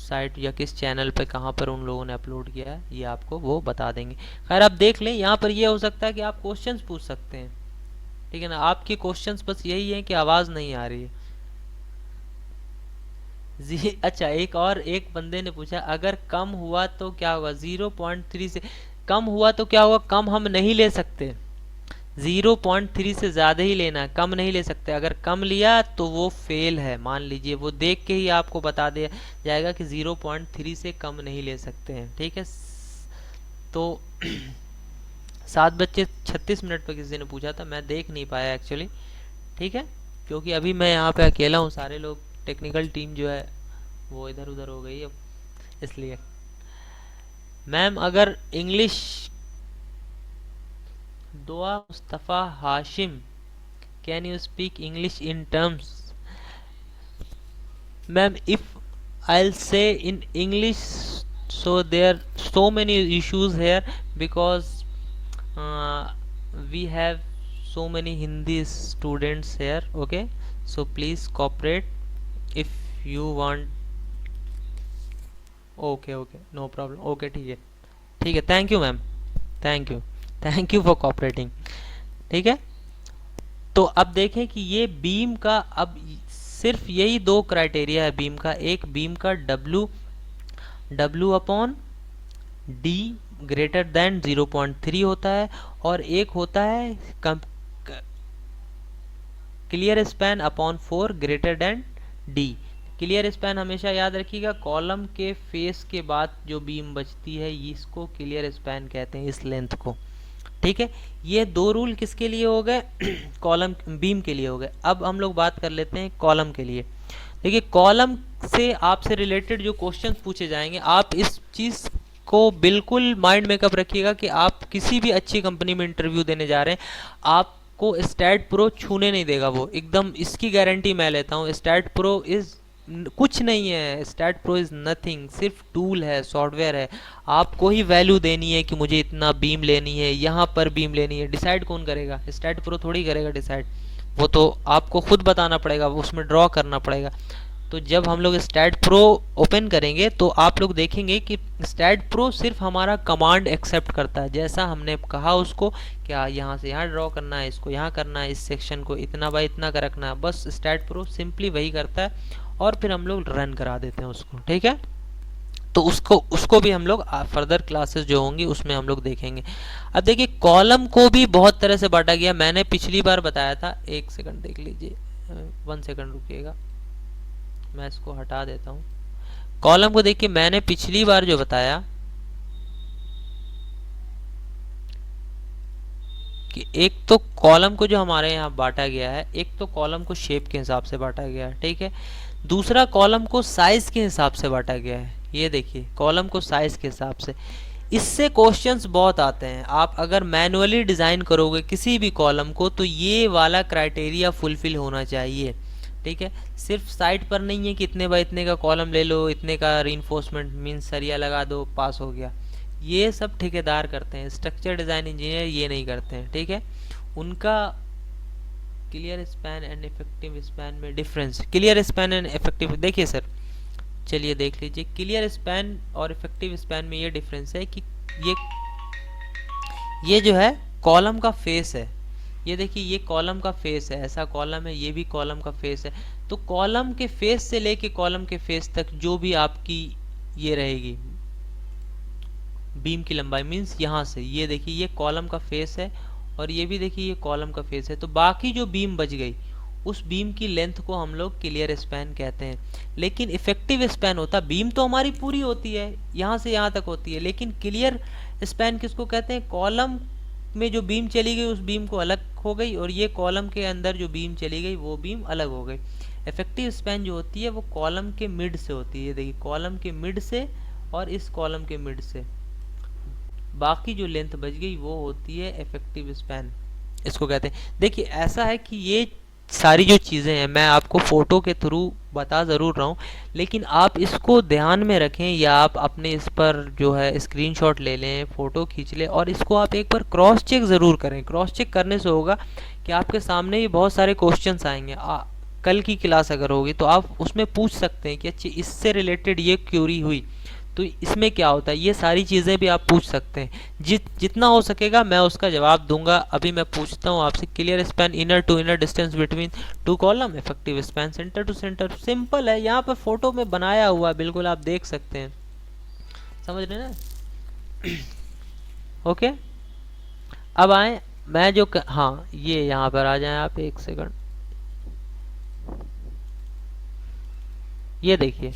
साइट या किस चैनल पे कहाँ पर उन लोगों ने अपलोड किया है, ये आपको वो बता देंगे। खैर आप देख लें, यहाँ पर ये हो सकता है कि आप क्वेश्चंस पूछ सकते हैं, ठीक है ना। आपके क्वेश्चंस बस यही है कि आवाज़ नहीं आ रही है जी। अच्छा, एक बंदे ने पूछा अगर कम हुआ तो क्या होगा, 0.3 से कम हुआ तो क्या होगा, कम हम नहीं ले सकते, 0.3 से ज़्यादा ही लेना है, कम नहीं ले सकते। अगर कम लिया तो वो फेल है, मान लीजिए, वो देख के ही आपको बता दिया जाएगा कि 0.3 से कम नहीं ले सकते हैं, ठीक है। तो 7:36 पर किसी ने पूछा था, मैं देख नहीं पाया एक्चुअली, ठीक है, क्योंकि अभी मैं यहाँ पे अकेला हूँ, सारे लोग टेक्निकल टीम जो है वो इधर उधर हो गई है, इसलिए। मैम अगर इंग्लिश, दुआ Mustafa Hashim, can you speak English in terms. Ma'am if I'll say in English, so there so many issues here because we have so many Hindi students here, okay, so please cooperate if you want। okay okay no problem, okay ठीक है, ठीक है, thank you ma'am, thank you for cooperating, ठीक है। तो अब देखें कि ये बीम का, अब सिर्फ यही दो क्राइटेरिया है बीम का, एक बीम का W upon D greater than 0.3 होता है और एक होता है clear span upon 4 greater than D. Clear span हमेशा याद रखिएगा, कॉलम के फेस के बाद जो बीम बचती है इसको क्लियर स्पैन कहते हैं, इस लेंथ को, ठीक है। ये दो रूल किसके लिए हो गए, कॉलम बीम के लिए हो गए। अब हम लोग बात कर लेते हैं कॉलम के लिए। देखिए कॉलम से आपसे रिलेटेड जो क्वेश्चंस पूछे जाएंगे, आप इस चीज़ को बिल्कुल माइंड मेकअप रखिएगा कि आप किसी भी अच्छी कंपनी में इंटरव्यू देने जा रहे हैं, आपको स्टैट प्रो छूने नहीं देगा वो, एकदम इसकी गारंटी मैं लेता हूँ। स्टैट प्रो इज़ कुछ नहीं है, स्टैट प्रो इज़ नथिंग, सिर्फ टूल है, सॉफ्टवेयर है। आपको ही वैल्यू देनी है कि मुझे इतना बीम लेनी है, यहाँ पर बीम लेनी है, डिसाइड कौन करेगा, स्टैट प्रो थोड़ी करेगा डिसाइड, वो तो आपको खुद बताना पड़ेगा, उसमें ड्रॉ करना पड़ेगा। तो जब हम लोग स्टैट प्रो ओपन करेंगे तो आप लोग देखेंगे कि स्टैट प्रो सिर्फ हमारा कमांड एक्सेप्ट करता है, जैसा हमने कहा उसको, क्या यहाँ से यहाँ ड्रॉ करना है, इसको यहाँ करना है, इस सेक्शन को इतना बाय इतना का रखना है, बस स्टैट प्रो सिंपली वही करता है और फिर हम लोग रन करा देते हैं उसको, ठीक है। तो उसको भी हम लोग फर्दर क्लासेस जो होंगी उसमें हम लोग देखेंगे। अब देखिए कॉलम को भी बहुत तरह से बांटा गया, मैंने पिछली बार बताया था, एक सेकंड देख लीजिए, 1 सेकंड रुकिएगा, मैं इसको हटा देता हूँ। कॉलम को देखिए मैंने पिछली बार जो बताया कि देखिए एक तो कॉलम को जो हमारे यहाँ बांटा गया है, एक तो कॉलम को शेप के हिसाब से बांटा गया है, ठीक है। दूसरा कॉलम को साइज के हिसाब से बांटा गया है। ये देखिए कॉलम को साइज के हिसाब से, इससे क्वेश्चंस बहुत आते हैं। आप अगर मैनुअली डिज़ाइन करोगे किसी भी कॉलम को तो ये वाला क्राइटेरिया फुलफिल होना चाहिए, ठीक है। सिर्फ साइड पर नहीं है कि इतने बाय इतने का कॉलम ले लो, इतने का रीइंफोर्समेंट मींस सरिया लगा दो, पास हो गया। ये सब ठेकेदार करते हैं, स्ट्रक्चर डिज़ाइन इंजीनियर ये नहीं करते हैं, ठीक है। उनका clear span and effective span में difference, clear span and effective, देखिए सर चलिए देख लीजिए, क्लियर स्पैन और इफेक्टिव स्पैन में ये डिफरेंस है कि ये जो है कॉलम का फेस है, ये देखिए ये कॉलम का फेस है, ऐसा कॉलम है, ये भी कॉलम का फेस है। तो कॉलम के फेस से लेके कॉलम के फेस तक जो भी आपकी ये रहेगी बीम की लंबाई मीन्स यहाँ से, ये देखिए ये कॉलम का फेस है और ये भी देखिए ये कॉलम का फेस है। तो बाकी जो बीम बच गई उस बीम की लेंथ को हम लोग क्लियर स्पैन कहते हैं। लेकिन इफेक्टिव स्पैन होता, बीम तो हमारी पूरी होती है यहाँ से यहाँ तक होती है, लेकिन क्लियर स्पैन किसको कहते हैं, कॉलम में जो बीम चली गई उस बीम को अलग हो गई और ये कॉलम के अंदर जो बीम चली गई वो बीम अलग हो गई। इफेक्टिव स्पैन जो होती है वो कॉलम के मिड से होती है, देखिए कॉलम के मिड से और इस कॉलम के मिड से बाकी जो लेंथ बच गई वो होती है इफेक्टिव स्पैन, इसको कहते हैं। देखिए ऐसा है कि ये सारी जो चीज़ें हैं मैं आपको फ़ोटो के थ्रू बता ज़रूर रहा हूँ, लेकिन आप इसको ध्यान में रखें या आप अपने इस पर जो है स्क्रीनशॉट ले लें, फ़ोटो खींच लें और इसको आप एक बार क्रॉस चेक ज़रूर करें। क्रॉस चेक करने से होगा कि आपके सामने भी बहुत सारे क्वेश्चंस आएंगे। कल की क्लास अगर होगी तो आप उसमें पूछ सकते हैं कि अच्छी इससे रिलेटेड ये क्यूरी हुई तो इसमें क्या होता है, ये सारी चीज़ें भी आप पूछ सकते हैं। जितना हो सकेगा मैं उसका जवाब दूंगा। अभी मैं पूछता हूँ आपसे, clear span inner to inner distance between two column, effective span centre to centre. Simple है, यहाँ पर फोटो में बनाया हुआ है, बिल्कुल आप देख सकते हैं, समझ रहे ना। ओके अब आए मैं जो हाँ ये यहाँ पर आ जाए आप, एक सेकंड, ये देखिए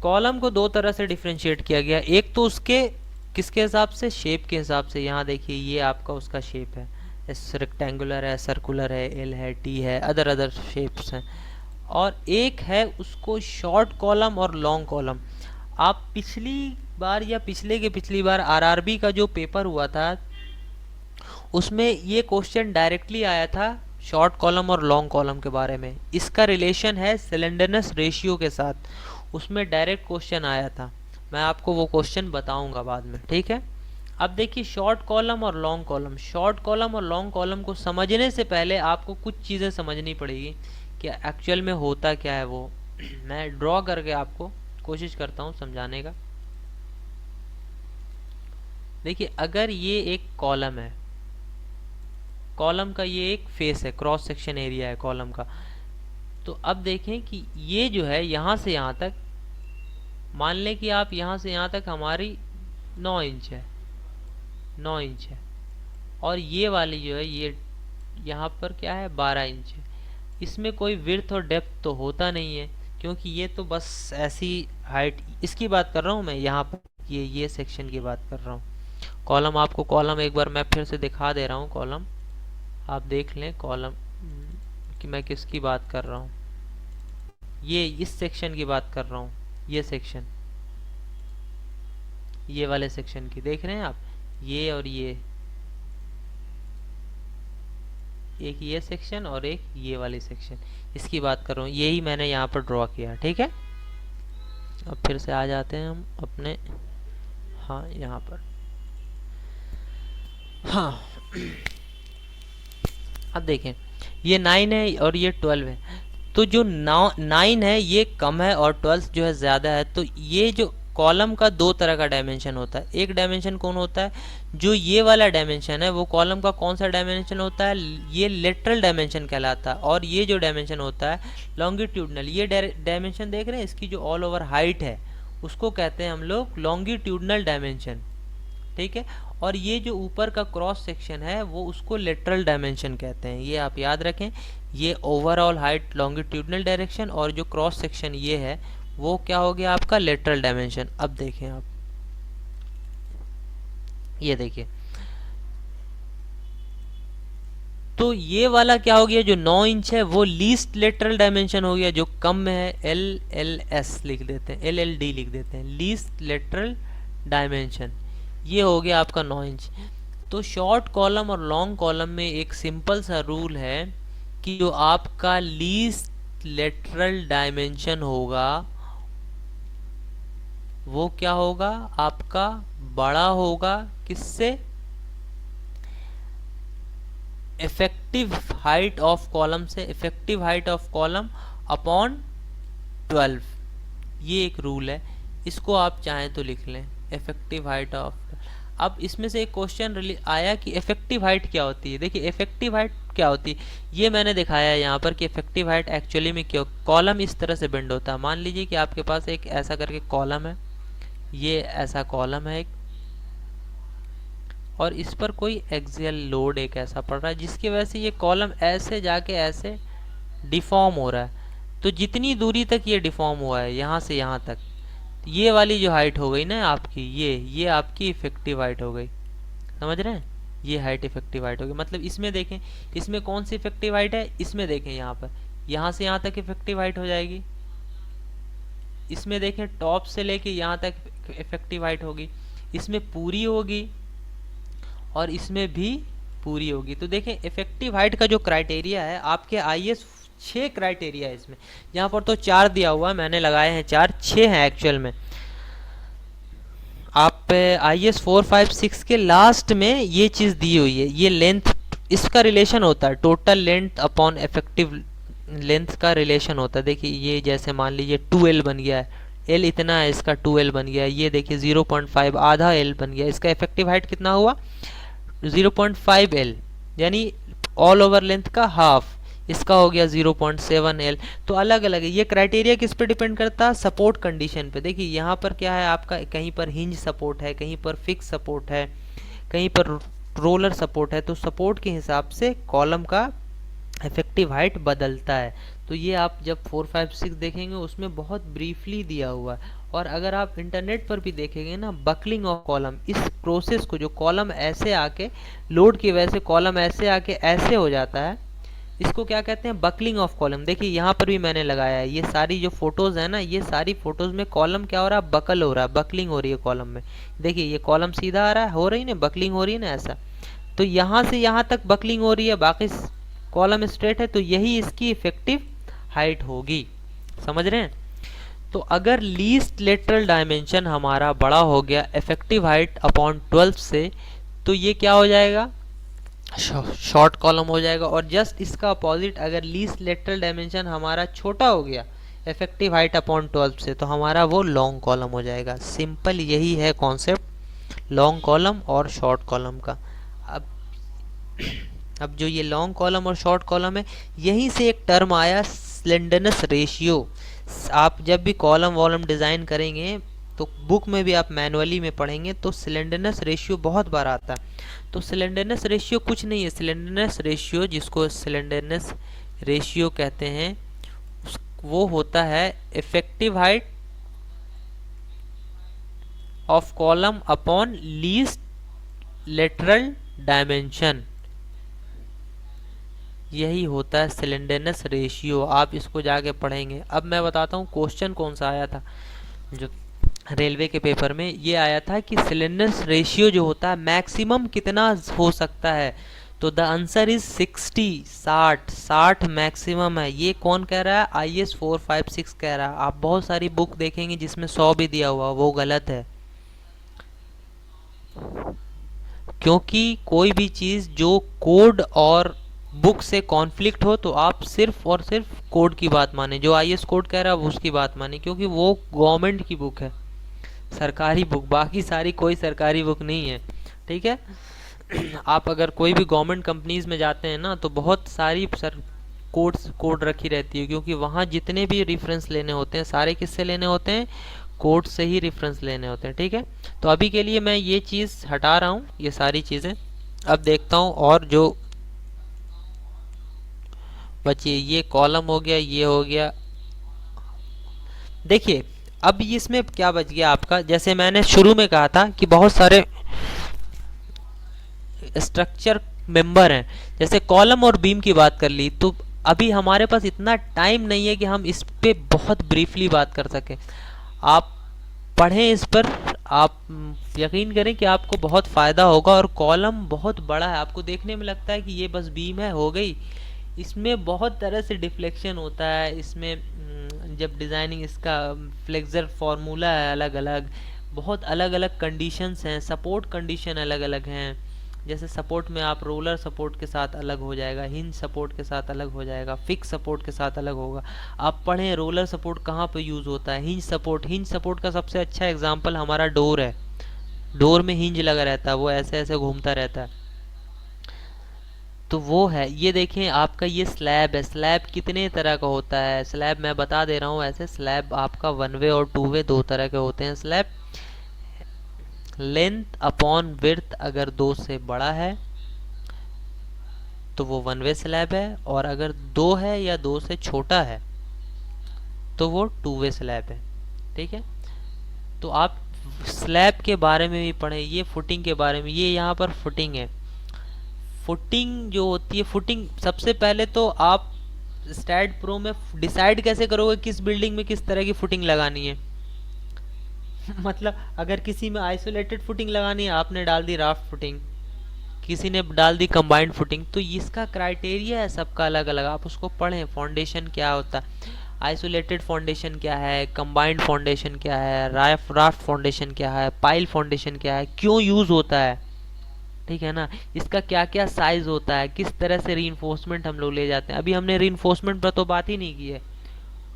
कॉलम को दो तरह से डिफ्रेंशिएट किया गया। एक तो उसके किसके हिसाब से, शेप के हिसाब से। यहाँ देखिए ये आपका उसका शेप है, रेक्टेंगुलर है, सर्कुलर है, एल है, टी है, अदर शेप्स हैं। और एक है उसको शॉर्ट कॉलम और लॉन्ग कॉलम। आप पिछली बार या पिछली बार आरआरबी का जो पेपर हुआ था उसमें ये क्वेश्चन डायरेक्टली आया था शॉर्ट कॉलम और लॉन्ग कॉलम के बारे में। इसका रिलेशन है सिलेंडरनेस रेशियो के साथ, उसमें डायरेक्ट क्वेश्चन आया था। मैं आपको वो क्वेश्चन बताऊंगा बाद में, ठीक है। अब देखिए शॉर्ट कॉलम और लॉन्ग कॉलम, शॉर्ट कॉलम और लॉन्ग कॉलम को समझने से पहले आपको कुछ चीज़ें समझनी पड़ेगी कि एक्चुअल में होता क्या है वो। मैं ड्रॉ करके आपको कोशिश करता हूँ समझाने का। देखिए अगर ये एक कॉलम है, कॉलम का ये एक फेस है, क्रॉस सेक्शन एरिया है कॉलम का, तो अब देखें कि ये जो है यहाँ से यहाँ तक, मान लें कि आप यहाँ से यहाँ तक हमारी 9 इंच है, 9 इंच है, और ये वाली जो है ये यहाँ पर क्या है 12 इंच है। इसमें कोई विड्थ और डेप्थ तो होता नहीं है क्योंकि ये तो बस ऐसी हाइट, इसकी बात कर रहा हूँ मैं, यहाँ पर ये सेक्शन की बात कर रहा हूँ। कॉलम आपको कॉलम एक बार मैं फिर से दिखा दे रहा हूँ, कॉलम आप देख लें कॉलम कि मैं किसकी बात कर रहा हूँ। ये इस सेक्शन की बात कर रहा हूँ, ये सेक्शन, ये वाले सेक्शन की देख रहे हैं आप, ये और ये, एक ये सेक्शन और एक ये वाली सेक्शन, इसकी बात कर रहा हूँ। यही मैंने यहाँ पर ड्रॉ किया, ठीक है। अब फिर से आ जाते हैं हम अपने, हाँ यहाँ पर, हाँ अब देखें ये 9 है और ये 12 है, तो जो 9 है ये कम है और 12 जो है ज़्यादा है। तो ये जो कॉलम का दो तरह का डायमेंशन होता है। एक डायमेंशन कौन होता है, जो ये वाला डायमेंशन है वो कॉलम का कौन सा डायमेंशन होता है, ये लेटरल डायमेंशन कहलाता है। और ये जो डायमेंशन होता है लॉन्गिट्यूडनल, ये डायमेंशन देख रहे हैं, इसकी जो ऑल ओवर हाइट है उसको कहते हैं हम लोग लॉन्गिट्यूडनल डायमेंशन, ठीक है। और ये जो ऊपर का क्रॉस सेक्शन है वो उसको लेटरल डायमेंशन कहते हैं, ये आप याद रखें। ये ओवरऑल हाइट लॉन्गिट्यूडनल डायरेक्शन और जो क्रॉस सेक्शन ये है वो क्या हो गया आपका लेटरल डायमेंशन। अब देखें आप, ये देखिए तो ये वाला क्या हो गया, जो 9 इंच है वो लीस्ट लेटरल डायमेंशन हो गया, जो कम में है LLS लिख देते हैं, LLD लिख देते हैं, लीस्ट लेटरल डायमेंशन, ये हो गया आपका 9 इंच। तो शॉर्ट कॉलम और लॉन्ग कॉलम में एक सिंपल सा रूल है कि जो आपका लीस्ट लेटरल डायमेंशन होगा वो क्या होगा, आपका बड़ा होगा किससे, इफेक्टिव हाइट ऑफ कॉलम से, effective height of column upon 12। ये एक रूल है, इसको आप चाहें तो लिख लें, इफेक्टिव हाइट ऑफ। अब इसमें से एक क्वेश्चन आया कि इफेक्टिव हाइट क्या होती है। देखिए इफेक्टिव हाइट क्या होती है, ये मैंने दिखाया है यहाँ पर कि इफेक्टिव हाइट एक्चुअली में क्यों, कॉलम इस तरह से बेंड होता है। मान लीजिए कि आपके पास एक ऐसा करके कॉलम है, ये ऐसा कॉलम है एक, और इस पर कोई एक्सियल लोड एक ऐसा पड़ रहा है जिसकी वजह से ये कॉलम ऐसे जाके ऐसे डिफॉर्म हो रहा है। तो जितनी दूरी तक ये डिफॉर्म हुआ है यहाँ से यहाँ तक, ये वाली जो हाइट हो गई ना आपकी, ये आपकी इफेक्टिव हाइट हो गई, समझ रहे हैं, ये हाइट इफेक्टिव हाइट हो गई। मतलब इसमें देखें, इसमें कौन सी इफेक्टिव हाइट है, इसमें देखें यहाँ पर, यहाँ से यहाँ तक इफेक्टिव हाइट हो जाएगी, इसमें देखें टॉप से लेके यहाँ तक इफेक्टिव हाइट होगी, इसमें पूरी होगी और इसमें भी पूरी होगी। तो देखें इफेक्टिव हाइट का जो क्राइटेरिया है, आपके IS 6 क्राइटेरिया है इसमें, यहाँ पर तो 4 दिया हुआ है, मैंने लगाए हैं 4, 6 हैं एक्चुअल में। आप IS 4, 5, 6 के लास्ट में ये चीज़ दी हुई है, ये लेंथ, इसका रिलेशन होता है total length upon effective length का रिलेशन होता है। देखिए ये जैसे मान लीजिए 2L बन गया है, L इतना है, इसका 2L बन गया है, ये देखिए 0.5 आधा L बन गया, इसका इफेक्टिव हाइट कितना हुआ 0.5L, यानी ऑल ओवर लेंथ का हाफ, इसका हो गया 0.7L। तो अलग अलग है, ये क्राइटेरिया किस पे डिपेंड करता है, सपोर्ट कंडीशन पे। देखिए यहाँ पर क्या है आपका, कहीं पर हिंज सपोर्ट है, कहीं पर फिक्स सपोर्ट है, कहीं पर रोलर सपोर्ट है, तो सपोर्ट के हिसाब से कॉलम का इफेक्टिव हाइट बदलता है। तो ये आप जब 4, 5, 6 देखेंगे उसमें बहुत ब्रीफली दिया हुआ है। और अगर आप इंटरनेट पर भी देखेंगे ना, बकलिंग ऑफ कॉलम, इस प्रोसेस को, जो कॉलम ऐसे आके लोड की वजह से कॉलम ऐसे आके ऐसे हो जाता है, इसको क्या कहते हैं, बकलिंग ऑफ कॉलम। देखिए यहाँ पर भी मैंने लगाया है, ये सारी जो फोटोज़ है ना, ये सारी फोटोज़ में कॉलम क्या हो रहा है, बकल हो रहा है, बकलिंग हो रही है कॉलम में। देखिए ये कॉलम सीधा आ रहा है, हो रही ना बकलिंग हो रही है ना ऐसा, तो यहाँ से यहाँ तक बकलिंग हो रही है, बाकी कॉलम स्ट्रेट है, तो यही इसकी इफेक्टिव हाइट होगी, समझ रहे हैं। तो अगर लीस्ट लेटरल डायमेंशन हमारा बड़ा हो गया इफेक्टिव हाइट अपॉन 12 से, तो ये क्या हो जाएगा, शॉर्ट कॉलम हो जाएगा। और जस्ट इसका अपोजिट, अगर लीस्ट लेटरल डायमेंशन हमारा छोटा हो गया इफेक्टिव हाइट अपॉन 12 से, तो हमारा वो लॉन्ग कॉलम हो जाएगा। सिंपल यही है कॉन्सेप्ट लॉन्ग कॉलम और शॉर्ट कॉलम का। अब जो ये लॉन्ग कॉलम और शॉर्ट कॉलम है, यहीं से एक टर्म आया स्लेंडरनेस रेशियो। आप जब भी कॉलम वॉलम डिज़ाइन करेंगे तो बुक में भी आप मैनुअली में पढ़ेंगे तो स्लेंडरनेस रेशियो बहुत बार आता है। तो स्लेंडरनेस रेशियो कुछ नहीं है, स्लेंडरनेस रेशियो, जिसको स्लेंडरनेस रेशियो कहते हैं, वो होता है effective height of column upon least lateral dimension, यही होता है स्लेंडरनेस रेशियो। आप इसको जाके पढ़ेंगे। अब मैं बताता हूँ क्वेश्चन कौन सा आया था जो रेलवे के पेपर में, ये आया था कि स्लेंडरनेस रेशियो जो होता है मैक्सिमम कितना हो सकता है। तो द आंसर इज 60, 60 मैक्सिमम है। ये कौन कह रहा है, IS 4, 5, 6 कह रहा है। आप बहुत सारी बुक देखेंगे जिसमें 100 भी दिया हुआ, वो गलत है। क्योंकि कोई भी चीज़ जो कोड और बुक से कॉन्फ्लिक्ट हो तो आप सिर्फ और सिर्फ कोड की बात माने, जो IS कोड कह रहा है उसकी बात माने, क्योंकि वो गवर्नमेंट की बुक है, सरकारी बुक, बाकी सारी कोई सरकारी बुक नहीं है, ठीक है। आप अगर कोई भी गवर्नमेंट कंपनीज में जाते हैं ना, तो बहुत सारी कोड रखी रहती है, क्योंकि वहाँ जितने भी रेफरेंस लेने होते हैं सारे किससे लेने होते हैं, कोड से ही रेफरेंस लेने होते हैं, ठीक है। तो अभी के लिए मैं ये चीज़ हटा रहा हूँ, ये सारी चीज़ें। अब देखता हूँ और जो बचिए, ये कॉलम हो गया, ये हो गया। देखिए अब इसमें क्या बच गया आपका, जैसे मैंने शुरू में कहा था कि बहुत सारे स्ट्रक्चर मेंबर हैं। जैसे कॉलम और बीम की बात कर ली, तो अभी हमारे पास इतना टाइम नहीं है कि हम इस पे बहुत ब्रीफली बात कर सकें। आप पढ़ें इस पर, आप यकीन करें कि आपको बहुत फ़ायदा होगा। और कॉलम बहुत बड़ा है, आपको देखने में लगता है कि ये बस बीम है, हो गई। इसमें बहुत तरह से डिफ्लेक्शन होता है। इसमें जब डिज़ाइनिंग, इसका फ्लेक्सर फार्मूला है अलग अलग, बहुत अलग अलग कंडीशंस हैं, सपोर्ट कंडीशन अलग अलग हैं। जैसे सपोर्ट में आप रोलर सपोर्ट के साथ अलग हो जाएगा, हिंज सपोर्ट के साथ अलग हो जाएगा, फिक्स सपोर्ट के साथ अलग होगा। आप पढ़ें रोलर सपोर्ट कहाँ पे यूज़ होता है, हिंज सपोर्ट। हिंज सपोर्ट का सबसे अच्छा एग्जांपल हमारा डोर है। डोर में हिंज लगा रहता है, वो ऐसे ऐसे घूमता रहता है, तो वो है। ये देखें आपका ये स्लैब है। स्लैब कितने तरह का होता है, स्लैब मैं बता दे रहा हूँ। ऐसे स्लैब आपका वन वे और टू वे दो तरह के होते हैं स्लैब। लेंथ अपॉन विड्थ अगर दो से बड़ा है तो वो वन वे स्लैब है, और अगर दो है या दो से छोटा है तो वो टू वे स्लैब है। ठीक है, तो आप स्लैब के बारे में भी पढ़ें, ये फुटिंग के बारे में। ये यहाँ पर फुटिंग है। फुटिंग जो होती है, फुटिंग सबसे पहले तो आप स्टैड प्रो में डिसाइड कैसे करोगे किस बिल्डिंग में किस तरह की फुटिंग लगानी है। मतलब अगर किसी में आइसोलेटेड फुटिंग लगानी है, आपने डाल दी राफ्ट फुटिंग, किसी ने डाल दी कंबाइंड फुटिंग, तो इसका क्राइटेरिया है सबका अलग अलग। आप उसको पढ़ें, फाउंडेशन क्या होता है, आइसोलेटेड फाउंडेशन क्या है, कंबाइंड फाउंडेशन क्या है, राफ्ट फाउंडेशन क्या है, पाइल फाउंडेशन क्या है, क्यों यूज़ होता है। ठीक है ना, इसका क्या क्या साइज होता है, किस तरह से रीइंफोर्समेंट हम लोग ले जाते हैं। अभी हमने रीइंफोर्समेंट पर तो बात ही नहीं की है,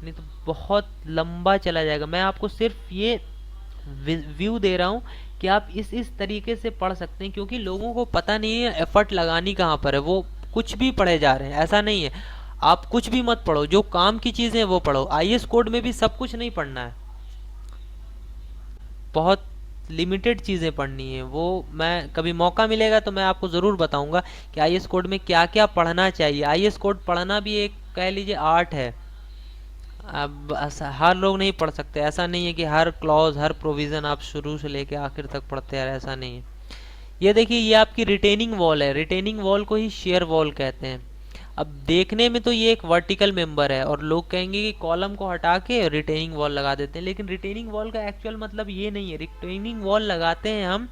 नहीं तो बहुत लंबा चला जाएगा। मैं आपको सिर्फ ये व्यू दे रहा हूँ कि आप इस तरीके से पढ़ सकते हैं, क्योंकि लोगों को पता नहीं है एफर्ट लगानी कहाँ पर है। वो कुछ भी पढ़े जा रहे हैं, ऐसा नहीं है। आप कुछ भी मत पढ़ो, जो काम की चीज़ें हैं वो पढ़ो। आईएएस कोड में भी सब कुछ नहीं पढ़ना है, बहुत लिमिटेड चीज़ें पढ़नी है। वो मैं कभी मौका मिलेगा तो मैं आपको ज़रूर बताऊंगा कि आईएएस कोड में क्या क्या पढ़ना चाहिए। आईएएस कोड पढ़ना भी एक कह लीजिए आर्ट है। अब हर लोग नहीं पढ़ सकते, ऐसा नहीं है कि हर क्लॉज हर प्रोविज़न आप शुरू से लेके आखिर तक पढ़ते हैं, ऐसा नहीं है। ये देखिए, ये आपकी रिटेनिंग वॉल है। रिटेनिंग वॉल को ही शेयर वॉल कहते हैं। अब देखने में तो ये एक वर्टिकल मेंबर है, और लोग कहेंगे कि कॉलम को हटा के रिटेनिंग वॉल लगा देते हैं, लेकिन रिटेनिंग वॉल का एक्चुअल मतलब ये नहीं है। रिटेनिंग वॉल लगाते हैं हम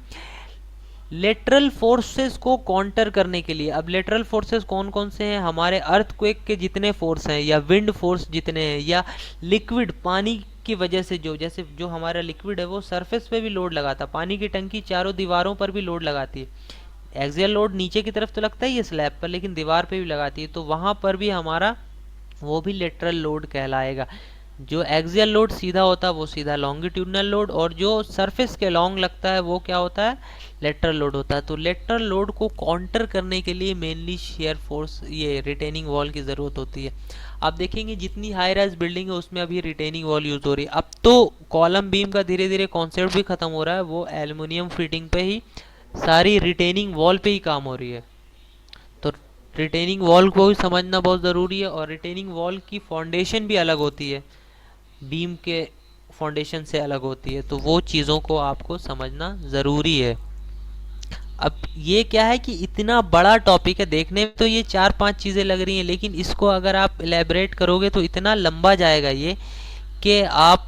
लेटरल फोर्सेस को काउंटर करने के लिए। अब लेटरल फोर्सेस कौन कौन से हैं, हमारे अर्थक्वेक के जितने फोर्स हैं, या विंड फोर्स जितने हैं, या लिक्विड पानी की वजह से जो, जैसे जो हमारा लिक्विड है वो सरफेस पे भी लोड लगाता है, पानी की टंकी चारों दीवारों पर भी लोड लगाती है। एक्सियल लोड नीचे की तरफ तो लगता ही है स्लैब पर, लेकिन दीवार पे भी लगाती है, तो वहाँ पर भी हमारा वो भी लेटरल लोड कहलाएगा। जो एक्सियल लोड सीधा होता है वो सीधा लॉन्गिट्यूडनल लोड, और जो सरफेस के लॉन्ग लगता है वो क्या होता है, लेटरल लोड होता है। तो लेटरल लोड को काउंटर करने के लिए मेनली शेयर फोर्स, ये रिटेनिंग वॉल की ज़रूरत होती है। आप देखेंगे जितनी हाई राइज बिल्डिंग है उसमें अभी रिटेनिंग वॉल यूज़ हो रही है। अब तो कॉलम बीम का धीरे धीरे कॉन्सेप्ट भी ख़त्म हो रहा है, वो एल्युमिनियम फिटिंग पे ही सारी रिटेनिंग वॉल पे ही काम हो रही है। तो रिटेनिंग वॉल को भी समझना बहुत ज़रूरी है, और रिटेनिंग वॉल की फाउंडेशन भी अलग होती है, बीम के फाउंडेशन से अलग होती है। तो वो चीज़ों को आपको समझना ज़रूरी है। अब ये क्या है कि इतना बड़ा टॉपिक है, देखने में तो ये चार पांच चीज़ें लग रही हैं, लेकिन इसको अगर आप एलेबरेट करोगे तो इतना लंबा जाएगा ये, कि आप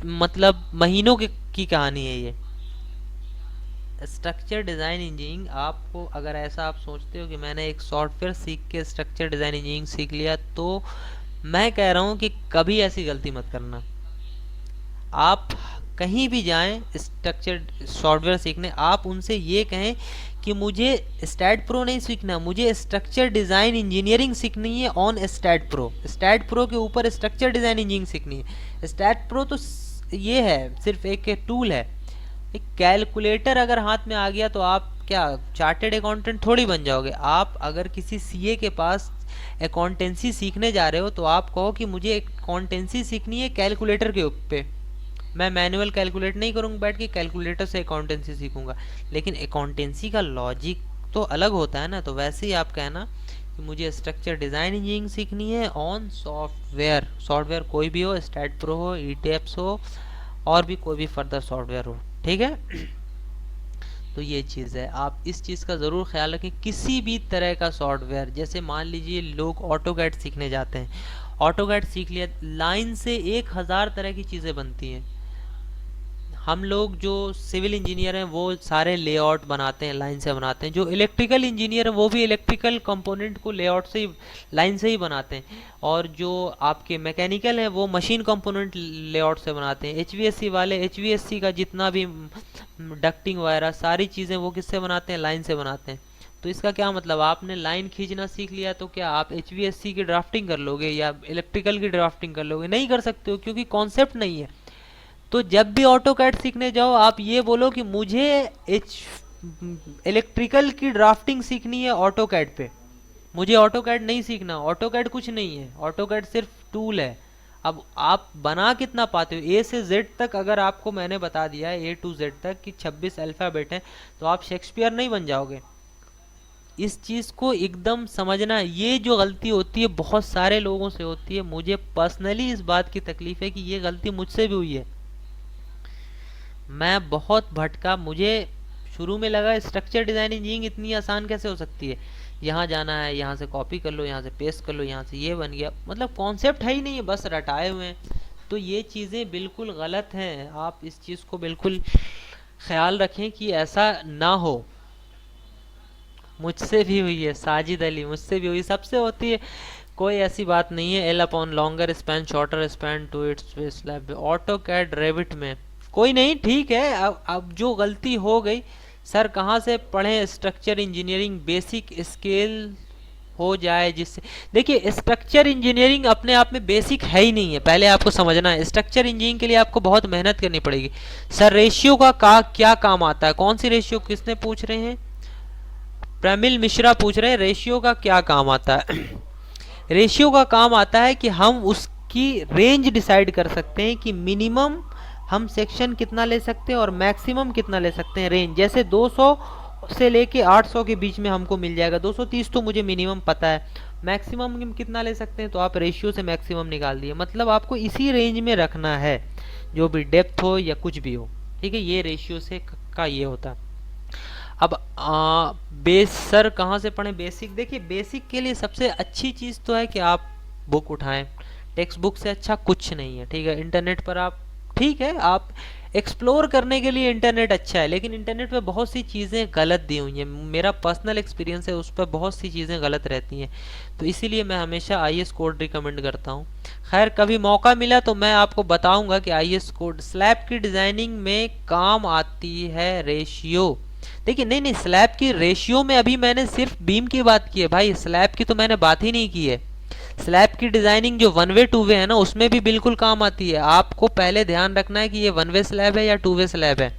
मतलब महीनों की कहानी है ये। स्ट्रक्चर डिज़ाइन इंजीनियरिंग आपको, अगर ऐसा आप सोचते हो कि मैंने एक सॉफ्टवेयर सीख के स्ट्रक्चर डिज़ाइन इंजीनियरिंग सीख लिया, तो मैं कह रहा हूँ कि कभी ऐसी गलती मत करना। आप कहीं भी जाएं स्ट्रक्चर सॉफ्टवेयर सीखने, आप उनसे ये कहें कि मुझे स्टैट प्रो नहीं सीखना, मुझे स्ट्रक्चर डिज़ाइन इंजीनियरिंग सीखनी है on STAAD Pro. STAAD Pro के ऊपर स्ट्रक्चर डिज़ाइन इंजीनियरिंग सीखनी है। स्टैट प्रो तो ये है, सिर्फ एक टूल है। एक कैलकुलेटर अगर हाथ में आ गया तो आप क्या चार्टेड अकाउंटेंट थोड़ी बन जाओगे। आप अगर किसी सीए के पास अकाउंटेंसी सीखने जा रहे हो तो आप कहो कि मुझे अकाउंटेंसी सीखनी है कैलकुलेटर के ऊपर, मैं मैनुअल कैलकुलेट नहीं करूँगा बैठ के, कैलकुलेटर से अकाउंटेंसी सीखूंगा। लेकिन अकाउंटेंसी का लॉजिक तो अलग होता है ना। तो वैसे ही आप कहना कि मुझे स्ट्रक्चर डिज़ाइन इंजीनियरिंग सीखनी है ऑन सॉफ्टवेयर। सॉफ्टवेयर कोई भी हो, स्टैट प्रो हो, ईटेप्स हो, और भी कोई भी फर्दर सॉफ्टवेयर हो, ठीक है। तो ये चीज़ है, आप इस चीज़ का ज़रूर ख्याल रखें। किसी भी तरह का सॉफ्टवेयर, जैसे मान लीजिए लोग ऑटोकैड सीखने जाते हैं, ऑटोकैड सीख लिया, लाइन से 1000 तरह की चीज़ें बनती हैं। हम लोग जो सिविल इंजीनियर हैं वो सारे लेआउट बनाते हैं, लाइन से बनाते हैं। जो इलेक्ट्रिकल इंजीनियर है वो भी इलेक्ट्रिकल कंपोनेंट को लेआउट से ही, लाइन से ही बनाते हैं। और जो आपके मैकेनिकल हैं वो मशीन कंपोनेंट लेआउट से बनाते हैं। एचवीएससी वाले एचवीएससी का जितना भी डक्टिंग वगैरह सारी चीज़ें वो किससे बनाते हैं, लाइन से बनाते हैं। तो इसका क्या मतलब, आपने लाइन खींचना सीख लिया तो क्या आप एचवीएससी की ड्राफ्टिंग कर लोगे या इलेक्ट्रिकल की ड्राफ्टिंग कर लोगे? नहीं कर सकते हो, क्योंकि कॉन्सेप्ट नहीं है। तो जब भी ऑटो कैड सीखने जाओ आप ये बोलो कि मुझे एच इलेक्ट्रिकल की ड्राफ्टिंग सीखनी है ऑटो कैड पे, मुझे ऑटो कैड नहीं सीखना। ऑटो कैड कुछ नहीं है, ऑटो कैड सिर्फ टूल है। अब आप बना कितना पाते हो, ए से जेड तक अगर आपको मैंने बता दिया है, ए टू जेड तक कि 26 अल्फ़ाबेट हैं, तो आप शेक्सपियर नहीं बन जाओगे। इस चीज़ को एकदम समझना। ये जो गलती होती है बहुत सारे लोगों से होती है, मुझे पर्सनली इस बात की तकलीफ है कि ये गलती मुझसे भी हुई है। मैं बहुत भटका, मुझे शुरू में लगा स्ट्रक्चर डिज़ाइन इंजीनियरिंग इतनी आसान कैसे हो सकती है, यहाँ जाना है, यहाँ से कॉपी कर लो, यहाँ से पेस्ट कर लो, यहाँ से ये बन गया, मतलब कॉन्सेप्ट है ही नहीं है, बस रटाए हुए हैं। तो ये चीज़ें बिल्कुल गलत हैं, आप इस चीज़ को बिल्कुल ख्याल रखें कि ऐसा ना हो। मुझसे भी हुई है साजिद अली, मुझसे भी हुई, सबसे होती है, कोई ऐसी बात नहीं है। L upon longer span shorter span to its slab AutoCAD Revit में कोई नहीं, ठीक है। अब जो गलती हो गई, सर कहाँ से पढ़ें स्ट्रक्चर इंजीनियरिंग, बेसिक स्केल हो जाए जिससे, देखिए स्ट्रक्चर इंजीनियरिंग अपने आप में बेसिक है ही नहीं है, पहले आपको समझना है। स्ट्रक्चर इंजीनियरिंग के लिए आपको बहुत मेहनत करनी पड़ेगी। सर रेशियो का क्या काम आता है, कौन सी रेशियो, किसने पूछ रहे हैं, प्रमिल मिश्रा पूछ रहे हैं रेशियो का क्या काम आता है। रेशियो का काम आता है कि हम उसकी रेंज डिसाइड कर सकते हैं कि मिनिमम हम सेक्शन कितना ले सकते हैं और मैक्सिमम कितना ले सकते हैं। रेंज जैसे 200 से लेके 800 के बीच में हमको मिल जाएगा, 230 तो मुझे मिनिमम पता है, मैक्सिमम हम कितना ले सकते हैं, तो आप रेशियो से मैक्सिमम निकाल दिए। मतलब आपको इसी रेंज में रखना है, जो भी डेप्थ हो या कुछ भी हो, ठीक है। ये रेशियो से का ये होता है। अब बेस सर कहाँ से पढ़ें बेसिक, देखिए बेसिक के लिए सबसे अच्छी चीज़ तो है कि आप बुक उठाएं, टेक्स्ट बुक से अच्छा कुछ नहीं है, ठीक है। इंटरनेट पर आप, ठीक है, आप एक्सप्लोर करने के लिए इंटरनेट अच्छा है, लेकिन इंटरनेट पे बहुत सी चीज़ें गलत दी हुई हैं, मेरा पर्सनल एक्सपीरियंस है, उस पर बहुत सी चीज़ें गलत रहती हैं। तो इसीलिए मैं हमेशा आईएस कोड रिकमेंड करता हूँ। खैर कभी मौका मिला तो मैं आपको बताऊंगा कि आईएस कोड स्लैब की डिज़ाइनिंग में काम आती है रेशियो। देखिए नहीं नहीं, स्लैब की रेशियो में अभी मैंने सिर्फ बीम की बात की है भाई, स्लैब की तो मैंने बात ही नहीं की है। स्लैब की डिजाइनिंग जो वन वे टू वे है ना, उसमें भी बिल्कुल काम आती है। आपको पहले ध्यान रखना है कि ये वन वे स्लैब है या टू वे स्लैब है।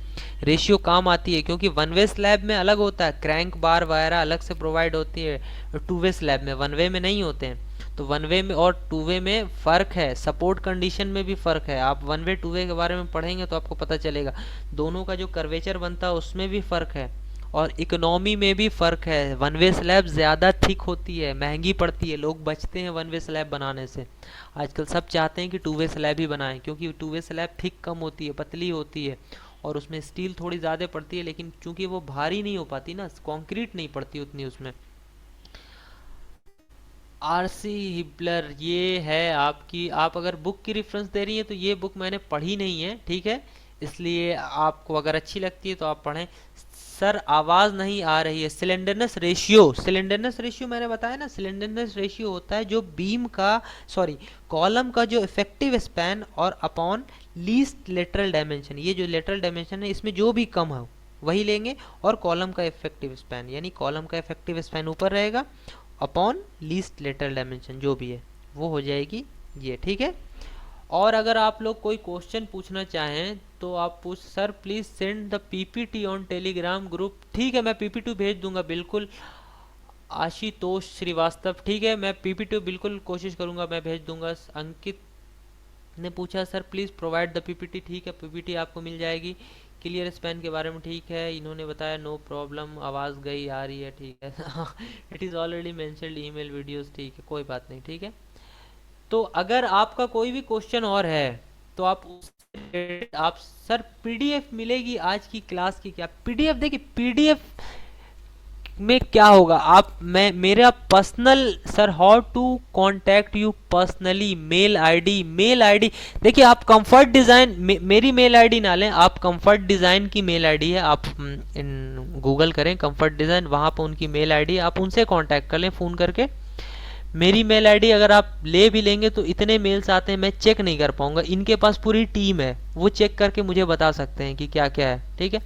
रेशियो काम आती है, क्योंकि वन वे स्लैब में अलग होता है, क्रैंक बार वगैरह अलग से प्रोवाइड होती है, टू वे स्लैब में, वन वे में नहीं होते हैं। तो वन वे में और टू वे में फ़र्क है, सपोर्ट कंडीशन में भी फ़र्क है। आप वन वे टू वे के बारे में पढ़ेंगे तो आपको पता चलेगा, दोनों का जो कर्वेचर बनता है उसमें भी फ़र्क है, और इकोनॉमी में भी फ़र्क है। वन वे स्लैब ज़्यादा थिक होती है, महंगी पड़ती है, लोग बचते हैं वन वे स्लैब बनाने से। आजकल सब चाहते हैं कि टू वे स्लैब ही बनाएं, क्योंकि टू वे स्लैब थिक कम होती है, पतली होती है, और उसमें स्टील थोड़ी ज़्यादा पड़ती है, लेकिन चूंकि वो भारी नहीं हो पाती ना, कंक्रीट नहीं पड़ती उतनी उसमें। आरसी हिबलर ये है आपकी, आप अगर बुक की रेफरेंस दे रही हैं तो ये बुक मैंने पढ़ी नहीं है, ठीक है, इसलिए आपको अगर अच्छी लगती है तो आप पढ़ें। सर आवाज़ नहीं आ रही है। सिलेंडरनेस रेशियो, सिलेंडरनेस रेशियो मैंने बताया ना, सिलेंडरनेस रेशियो होता है जो बीम का, सॉरी, कॉलम का जो इफेक्टिव स्पैन और अपॉन लीस्ट लेटरल डायमेंशन, ये जो लेटरल डायमेंशन है इसमें जो भी कम है वही लेंगे, और कॉलम का इफेक्टिव स्पैन, यानी कॉलम का इफेक्टिव स्पैन ऊपर रहेगा, अपॉन लीस्ट लेटरल डायमेंशन जो भी है वो हो जाएगी ये, ठीक है। और अगर आप लोग कोई क्वेश्चन पूछना चाहें तो आप पूछ, sir please send the PPT on Telegram group, ठीक है मैं पीपीटी भेज दूंगा बिल्कुल। आशुतोष श्रीवास्तव, ठीक है मैं पीपीटी बिल्कुल कोशिश करूंगा, मैं भेज दूंगा। अंकित ने पूछा sir please provide the PPT, ठीक है पीपीटी आपको मिल जाएगी। क्लियर स्पैन के बारे में, ठीक है, इन्होंने बताया नो प्रॉब्लम, आवाज़ गई आ रही है, ठीक है। It is already mentioned email videos, ठीक है कोई बात नहीं, ठीक है। तो अगर आपका कोई भी क्वेश्चन और है तो आप आप सर पीडीएफ मिलेगी आज की क्लास की, क्या पीडीएफ? देखिए पीडीएफ में क्या होगा, आप मैं मेरा personal sir, how to contact you personally, mail ID देखिए आप कंफर्ट डिज़ाइन मेरी मेल आईडी ना लें, आप कंफर्ट डिज़ाइन की मेल आईडी है, आप इन गूगल करें कंफर्ट डिज़ाइन, वहाँ पर उनकी मेल आईडी, आप उनसे कांटेक्ट कर लें फ़ोन करके। मेरी मेल आईडी अगर आप ले भी लेंगे तो इतने मेल्स आते हैं मैं चेक नहीं कर पाऊंगा, इनके पास पूरी टीम है, वो चेक करके मुझे बता सकते हैं कि क्या क्या है। ठीक है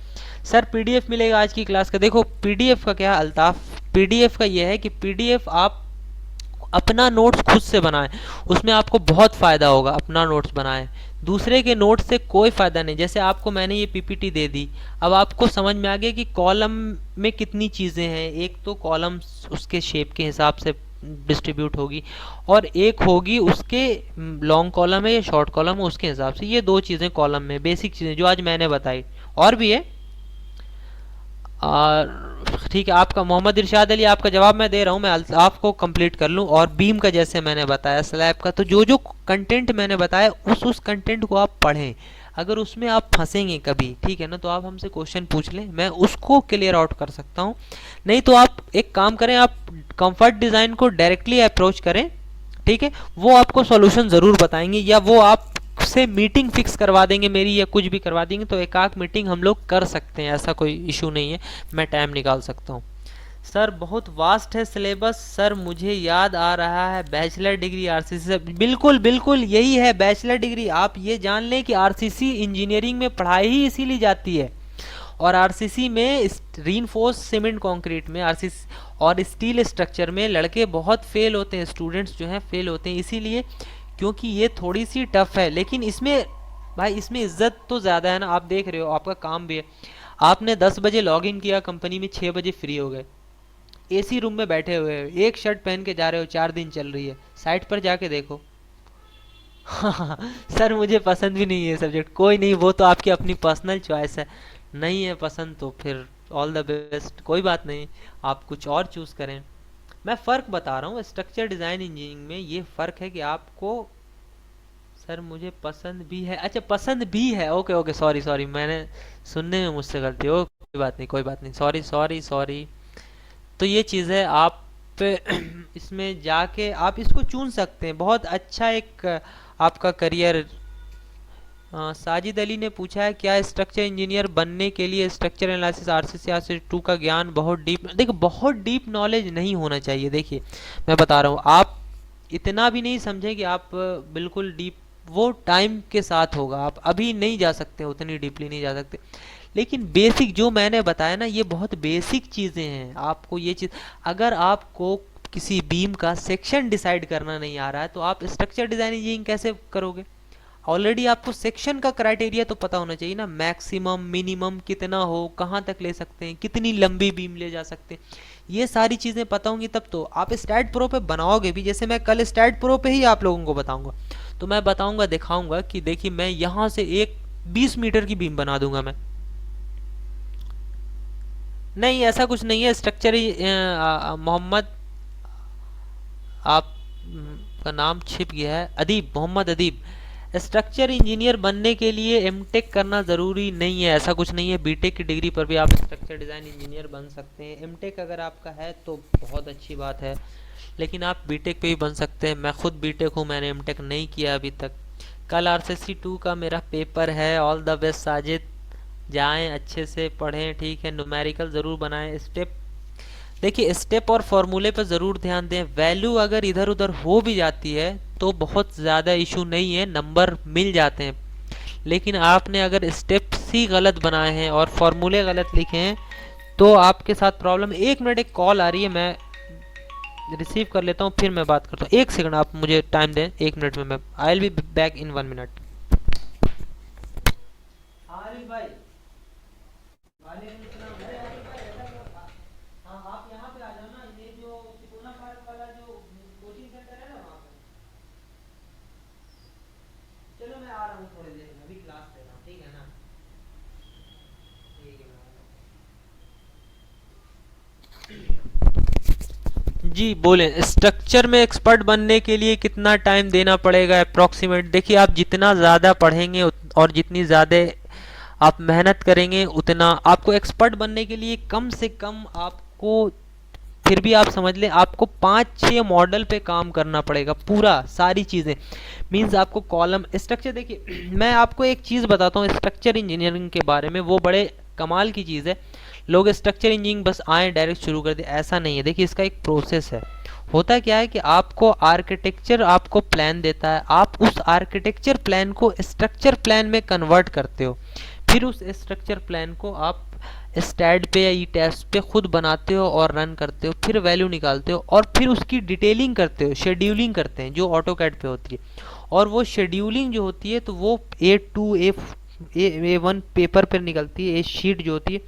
सर, पीडीएफ मिलेगा आज की क्लास का। देखो पीडीएफ का क्या अल्ताफ, पीडीएफ का ये है कि पीडीएफ आप अपना नोट्स खुद से बनाएं, उसमें आपको बहुत फ़ायदा होगा। अपना नोट्स बनाएं, दूसरे के नोट्स से कोई फ़ायदा नहीं। जैसे आपको मैंने ये पीपीटी दे दी, अब आपको समझ में आ गया कि कॉलम में कितनी चीज़ें हैं। एक तो कॉलम उसके शेप के हिसाब से डिस्ट्रीब्यूट होगी, और एक होगी उसके लॉन्ग कॉलम है या शॉर्ट कॉलम है उसके हिसाब से। ये दो चीज़ें कॉलम में, बेसिक चीज़ें जो आज मैंने बताई, और भी है। और ठीक है, आपका मोहम्मद इरशाद अली, आपका जवाब मैं दे रहा हूँ, मैं आपको कंप्लीट कर लूँ। और बीम का जैसे मैंने बताया, स्लैब का, तो जो जो कंटेंट मैंने बताया उस कंटेंट को आप पढ़ें। अगर उसमें आप फंसेंगे कभी, ठीक है ना, तो आप हमसे क्वेश्चन पूछ लें, मैं उसको क्लियर आउट कर सकता हूँ। नहीं तो आप एक काम करें, आप कंफर्ट डिज़ाइन को डायरेक्टली अप्रोच करें, ठीक है, वो आपको सॉल्यूशन ज़रूर बताएंगे, या वो आप से मीटिंग फिक्स करवा देंगे मेरी, या कुछ भी करवा देंगे, तो एक आध मीटिंग हम लोग कर सकते हैं, ऐसा कोई इशू नहीं है, मैं टाइम निकाल सकता हूँ। सर बहुत वास्ट है सिलेबस, सर मुझे याद आ रहा है बैचलर डिग्री आरसीसी से। बिल्कुल बिल्कुल यही है बैचलर डिग्री। आप ये जान लें कि आरसीसी इंजीनियरिंग में पढ़ाई ही इसीलिए जाती है, और आरसीसी में रीइंफोर्स सीमेंट कंक्रीट में आरसीसी और स्टील स्ट्रक्चर में लड़के बहुत फेल होते हैं, स्टूडेंट्स जो हैं फेल होते हैं, इसीलिए क्योंकि ये थोड़ी सी टफ है। लेकिन इसमें भाई इसमें इज्जत तो ज़्यादा है ना, आप देख रहे हो आपका काम भी है। आपने 10 बजे लॉग इन किया कंपनी में, 6 बजे फ्री हो गए, एसी रूम में बैठे हुए हो, एक शर्ट पहन के जा रहे हो, 4 दिन चल रही है, साइट पर जाके देखो। सर मुझे पसंद भी नहीं है सब्जेक्ट, कोई नहीं, वो तो आपकी अपनी पर्सनल चॉइस है, नहीं है पसंद तो फिर ऑल द बेस्ट, कोई बात नहीं, आप कुछ और चूज़ करें। मैं फ़र्क बता रहा हूँ, स्ट्रक्चर डिज़ाइन इंजीनियरिंग में ये फ़र्क है कि आपको, सर मुझे पसंद भी है, अच्छा पसंद भी है, ओके ओके, सॉरी सॉरी, मैंने सुनने में मुझसे गलती हो, कोई बात नहीं कोई बात नहीं, सॉरी सॉरी सॉरी। तो ये चीज़ है, आप इसमें जाके आप इसको चुन सकते हैं, बहुत अच्छा एक आपका करियर। साजिद अली ने पूछा है क्या स्ट्रक्चर इंजीनियर बनने के लिए structure analysis RCC RCC two का ज्ञान बहुत डीप, देखो बहुत डीप नॉलेज नहीं होना चाहिए। देखिए मैं बता रहा हूँ, आप इतना भी नहीं समझें कि आप बिल्कुल डीप, वो टाइम के साथ होगा, आप अभी नहीं जा सकते, उतनी डीपली नहीं जा सकते। लेकिन बेसिक जो मैंने बताया ना, ये बहुत बेसिक चीज़ें हैं, आपको ये चीज़, अगर आपको किसी बीम का सेक्शन डिसाइड करना नहीं आ रहा है तो आप स्ट्रक्चर डिज़ाइन इंजीनियरिंग कैसे करोगे? ऑलरेडी आपको सेक्शन का क्राइटेरिया तो पता होना चाहिए ना, मैक्सिमम मिनिमम कितना हो, कहाँ तक ले सकते हैं, कितनी लंबी बीम ले जा सकते हैं, ये सारी चीज़ें पता होंगी तब तो आप स्टैट प्रो पे बनाओगे भी। जैसे मैं कल स्टैट प्रो पे ही आप लोगों को बताऊंगा, तो मैं बताऊंगा, दिखाऊंगा कि देखिए मैं यहाँ से एक 20 मीटर की बीम बना दूंगा मैं। नहीं ऐसा कुछ नहीं है, स्ट्रक्चर ही मोहम्मद, आप का नाम छिप गया है, अदीब, मोहम्मद अदीब। स्ट्रक्चर इंजीनियर बनने के लिए एमटेक करना ज़रूरी नहीं है, ऐसा कुछ नहीं है, बीटेक की डिग्री पर भी आप स्ट्रक्चर डिज़ाइन इंजीनियर बन सकते हैं। एमटेक अगर आपका है तो बहुत अच्छी बात है, लेकिन आप बीटेक पे भी बन सकते हैं। मैं खुद बीटेक हूँ, मैंने एमटेक नहीं किया अभी तक। कल आरसीसी 2 का मेरा पेपर है, ऑल द बेस्ट साजिद, जाएं अच्छे से पढ़ें, ठीक है, न्यूमेरिकल ज़रूर बनाएं, स्टेप, देखिए स्टेप और फॉर्मूले पर ज़रूर ध्यान दें। वैल्यू अगर इधर उधर हो भी जाती है तो बहुत ज़्यादा इशू नहीं है, नंबर मिल जाते हैं। लेकिन आपने अगर स्टेप्स ही गलत बनाए हैं और फॉर्मूले गलत लिखे हैं तो आपके साथ प्रॉब्लम। 1 मिनट, एक कॉल आ रही है, मैं रिसीव कर लेता हूँ, फिर मैं बात करता हूँ। 1 सेकंड आप मुझे टाइम दें, 1 मिनट में मैं, I will be back in 1 minute. Arif भाई, वालेकुम सलाम। अरे आरिफ भाई, हाँ आप यहाँ पे आ जाओ ना, ये जो तिकोना पार्क वाला जो कोचिंग सेंटर है ना वहाँ पे। चलो मैं आ रहा हूँ थोड़ी देर में, अभी क्लास ले रहा हूँ, ठीक है ना? ठीक है। जी बोले, स्ट्रक्चर में एक्सपर्ट बनने के लिए कितना टाइम देना पड़ेगा अप्रॉक्सीमेट? देखिए, आप जितना ज़्यादा पढ़ेंगे और जितनी ज़्यादा आप मेहनत करेंगे, उतना आपको एक्सपर्ट बनने के लिए कम से कम आपको, फिर भी आप समझ लें, आपको 5-6 मॉडल पे काम करना पड़ेगा, पूरा सारी चीज़ें। मींस आपको कॉलम स्ट्रक्चर, देखिए मैं आपको एक चीज़ बताता हूँ स्ट्रक्चर इंजीनियरिंग के बारे में, वो बड़े कमाल की चीज़ है। लोग स्ट्रक्चर इंजीनियरिंग बस आए डायरेक्ट शुरू कर दे, ऐसा नहीं है। देखिए इसका एक प्रोसेस है। होता क्या है कि आपको आर्किटेक्चर आपको प्लान देता है, आप उस आर्किटेक्चर प्लान को स्ट्रक्चर प्लान में कन्वर्ट करते हो, फिर उस स्ट्रक्चर प्लान को आप स्टैड पे या ई टेस्ट पे खुद बनाते हो और रन करते हो, फिर वैल्यू निकालते हो और फिर उसकी डिटेलिंग करते हो, शेड्यूलिंग करते हैं जो ऑटोकैड पे होती है। और वो शेड्यूलिंग जो होती है तो वो A2 A1 पेपर पर निकलती है, ए शीट जो होती है,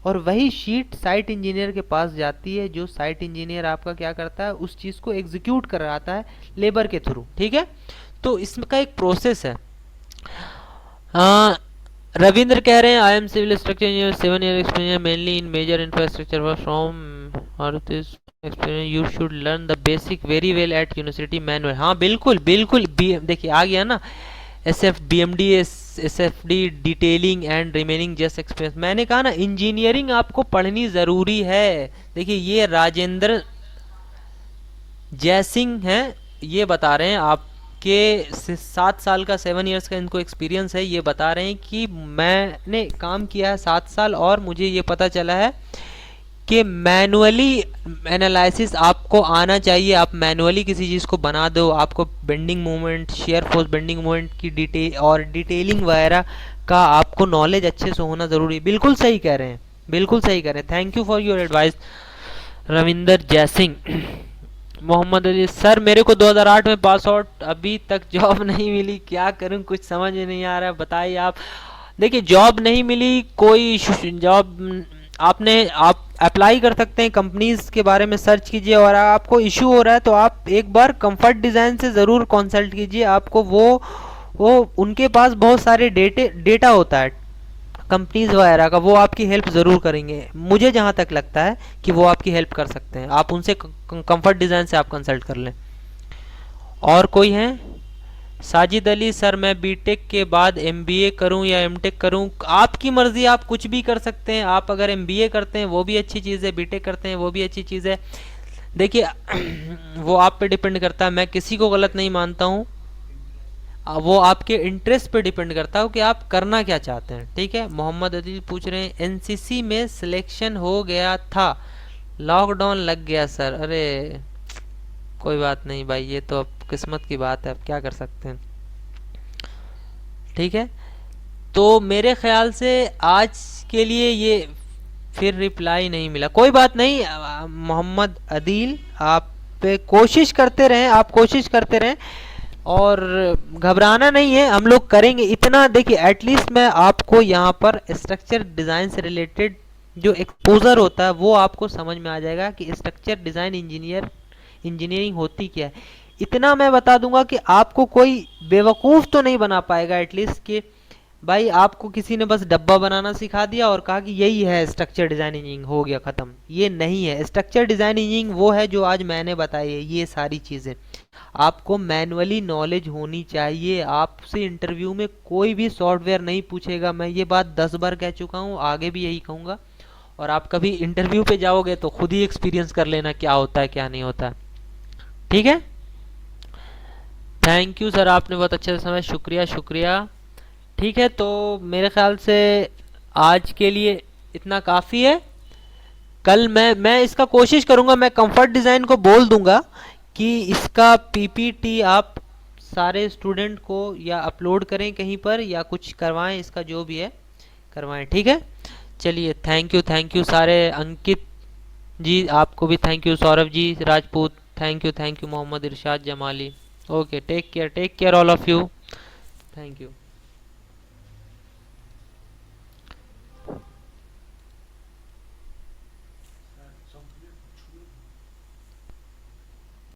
और वही शीट साइट इंजीनियर के पास जाती है, जो साइट इंजीनियर आपका क्या करता है, उस चीज़ को एग्जीक्यूट कराता है लेबर के थ्रू। ठीक है, तो इसका एक प्रोसेस है। रविंद्र कह रहे हैं I am civil structure engineer, 7 year experience mainly in major infrastructure work from earth is experience, you should learn the basic very well at university manual. हाँ बिल्कुल बिल्कुल, देखिए आ गया ना, S F B M D, S F D, detailing and remaining just experience. मैंने कहा ना इंजीनियरिंग आपको पढ़नी ज़रूरी है। देखिए ये राजेंद्र जयसिंह हैं, ये बता रहे हैं आपके 7 साल का 7 ईयर्स का इनको एक्सपीरियंस है, ये बता रहे हैं कि मैंने काम किया है 7 साल और मुझे ये पता चला है कि मैनुअली एनालिसिस आपको आना चाहिए। आप मैनुअली किसी चीज़ को बना दो, आपको bending movement, shear force bending movement की डिटेल और डिटेलिंग वगैरह का आपको नॉलेज अच्छे से होना ज़रूरी है। बिल्कुल सही कह रहे हैं, बिल्कुल सही कह रहे हैं। Thank you for your advice Ravinder Jaisingh. Mohammad Ali sir, मेरे को 2008 में पास आउट, अभी तक जॉब नहीं मिली, क्या करूं, कुछ समझ में नहीं आ रहा है, बताइए आप। देखिए जॉब नहीं मिली, कोई जॉब आप अप्लाई कर सकते हैं, कंपनीज के बारे में सर्च कीजिए, और आपको इशू हो रहा है तो आप एक बार कंफर्ट डिज़ाइन से ज़रूर कंसल्ट कीजिए। आपको वो उनके पास बहुत सारे डेटा होता है कंपनीज वगैरह का, वो आपकी हेल्प ज़रूर करेंगे। मुझे जहाँ तक लगता है कि वो आपकी हेल्प कर सकते हैं, आप उनसे कंफर्ट डिज़ाइन से आप कंसल्ट कर लें। और कोई हैं? साजिद अली सर, मैं बीटेक के बाद एमबीए करूं या एमटेक करूं? आपकी मर्ज़ी, आप कुछ भी कर सकते हैं। आप अगर एमबीए करते हैं वो भी अच्छी चीज़ है, बीटेक करते हैं वो भी अच्छी चीज़ है। देखिए वो आप पे डिपेंड करता है, मैं किसी को गलत नहीं मानता हूँ, वो आपके इंटरेस्ट पे डिपेंड करता है कि आप करना क्या चाहते हैं। ठीक है, मोहम्मद अदील पूछ रहे हैं एनसीसी में सिलेक्शन हो गया था, लॉकडाउन लग गया सर। अरे कोई बात नहीं भाई, ये तो अब किस्मत की बात है, अब क्या कर सकते हैं। ठीक है, तो मेरे ख्याल से आज के लिए ये फिर रिप्लाई नहीं मिला, कोई बात नहीं। मोहम्मद अदील आप पे कोशिश करते रहें, आप कोशिश करते रहें और घबराना नहीं है, हम लोग करेंगे इतना। देखिए एटलीस्ट मैं आपको यहाँ पर स्ट्रक्चर डिज़ाइन से रिलेटेड जो एक्सपोजर होता है वो आपको समझ में आ जाएगा कि स्ट्रक्चर डिज़ाइन इंजीनियरिंग होती क्या है। इतना मैं बता दूंगा कि आपको कोई बेवकूफ़ तो नहीं बना पाएगा एटलीस्ट, कि भाई आपको किसी ने बस डब्बा बनाना सिखा दिया और कहा कि यही है स्ट्रक्चर डिज़ाइन इंजीनियरिंग, हो गया ख़त्म। ये नहीं है। स्ट्रक्चर डिज़ाइन इंजीनियरिंग वो है जो आज मैंने बताई है, ये सारी चीज़ें आपको मैनुअली नॉलेज होनी चाहिए। आपसे इंटरव्यू में कोई भी सॉफ्टवेयर नहीं पूछेगा, मैं ये बात 10 बार कह चुका हूँ, आगे भी यही कहूँगा। और आप कभी इंटरव्यू पे जाओगे तो खुद ही एक्सपीरियंस कर लेना क्या होता है क्या नहीं होता। ठीक है, थैंक यू सर, आपने बहुत अच्छे से समझ, शुक्रिया शुक्रिया। ठीक है, तो मेरे ख्याल से आज के लिए इतना काफ़ी है। कल मैं इसका कोशिश करूँगा, मैं कंफर्ट डिज़ाइन को बोल दूंगा कि इसका पीपीटी आप सारे स्टूडेंट को या अपलोड करें कहीं पर या कुछ करवाएं, इसका जो भी है करवाएं। ठीक है, चलिए थैंक यू सारे। अंकित जी आपको भी thank you, Saurabh ji Rajput thank you Mohammad Irshad Jamali. Okay, take care all of you, thank you.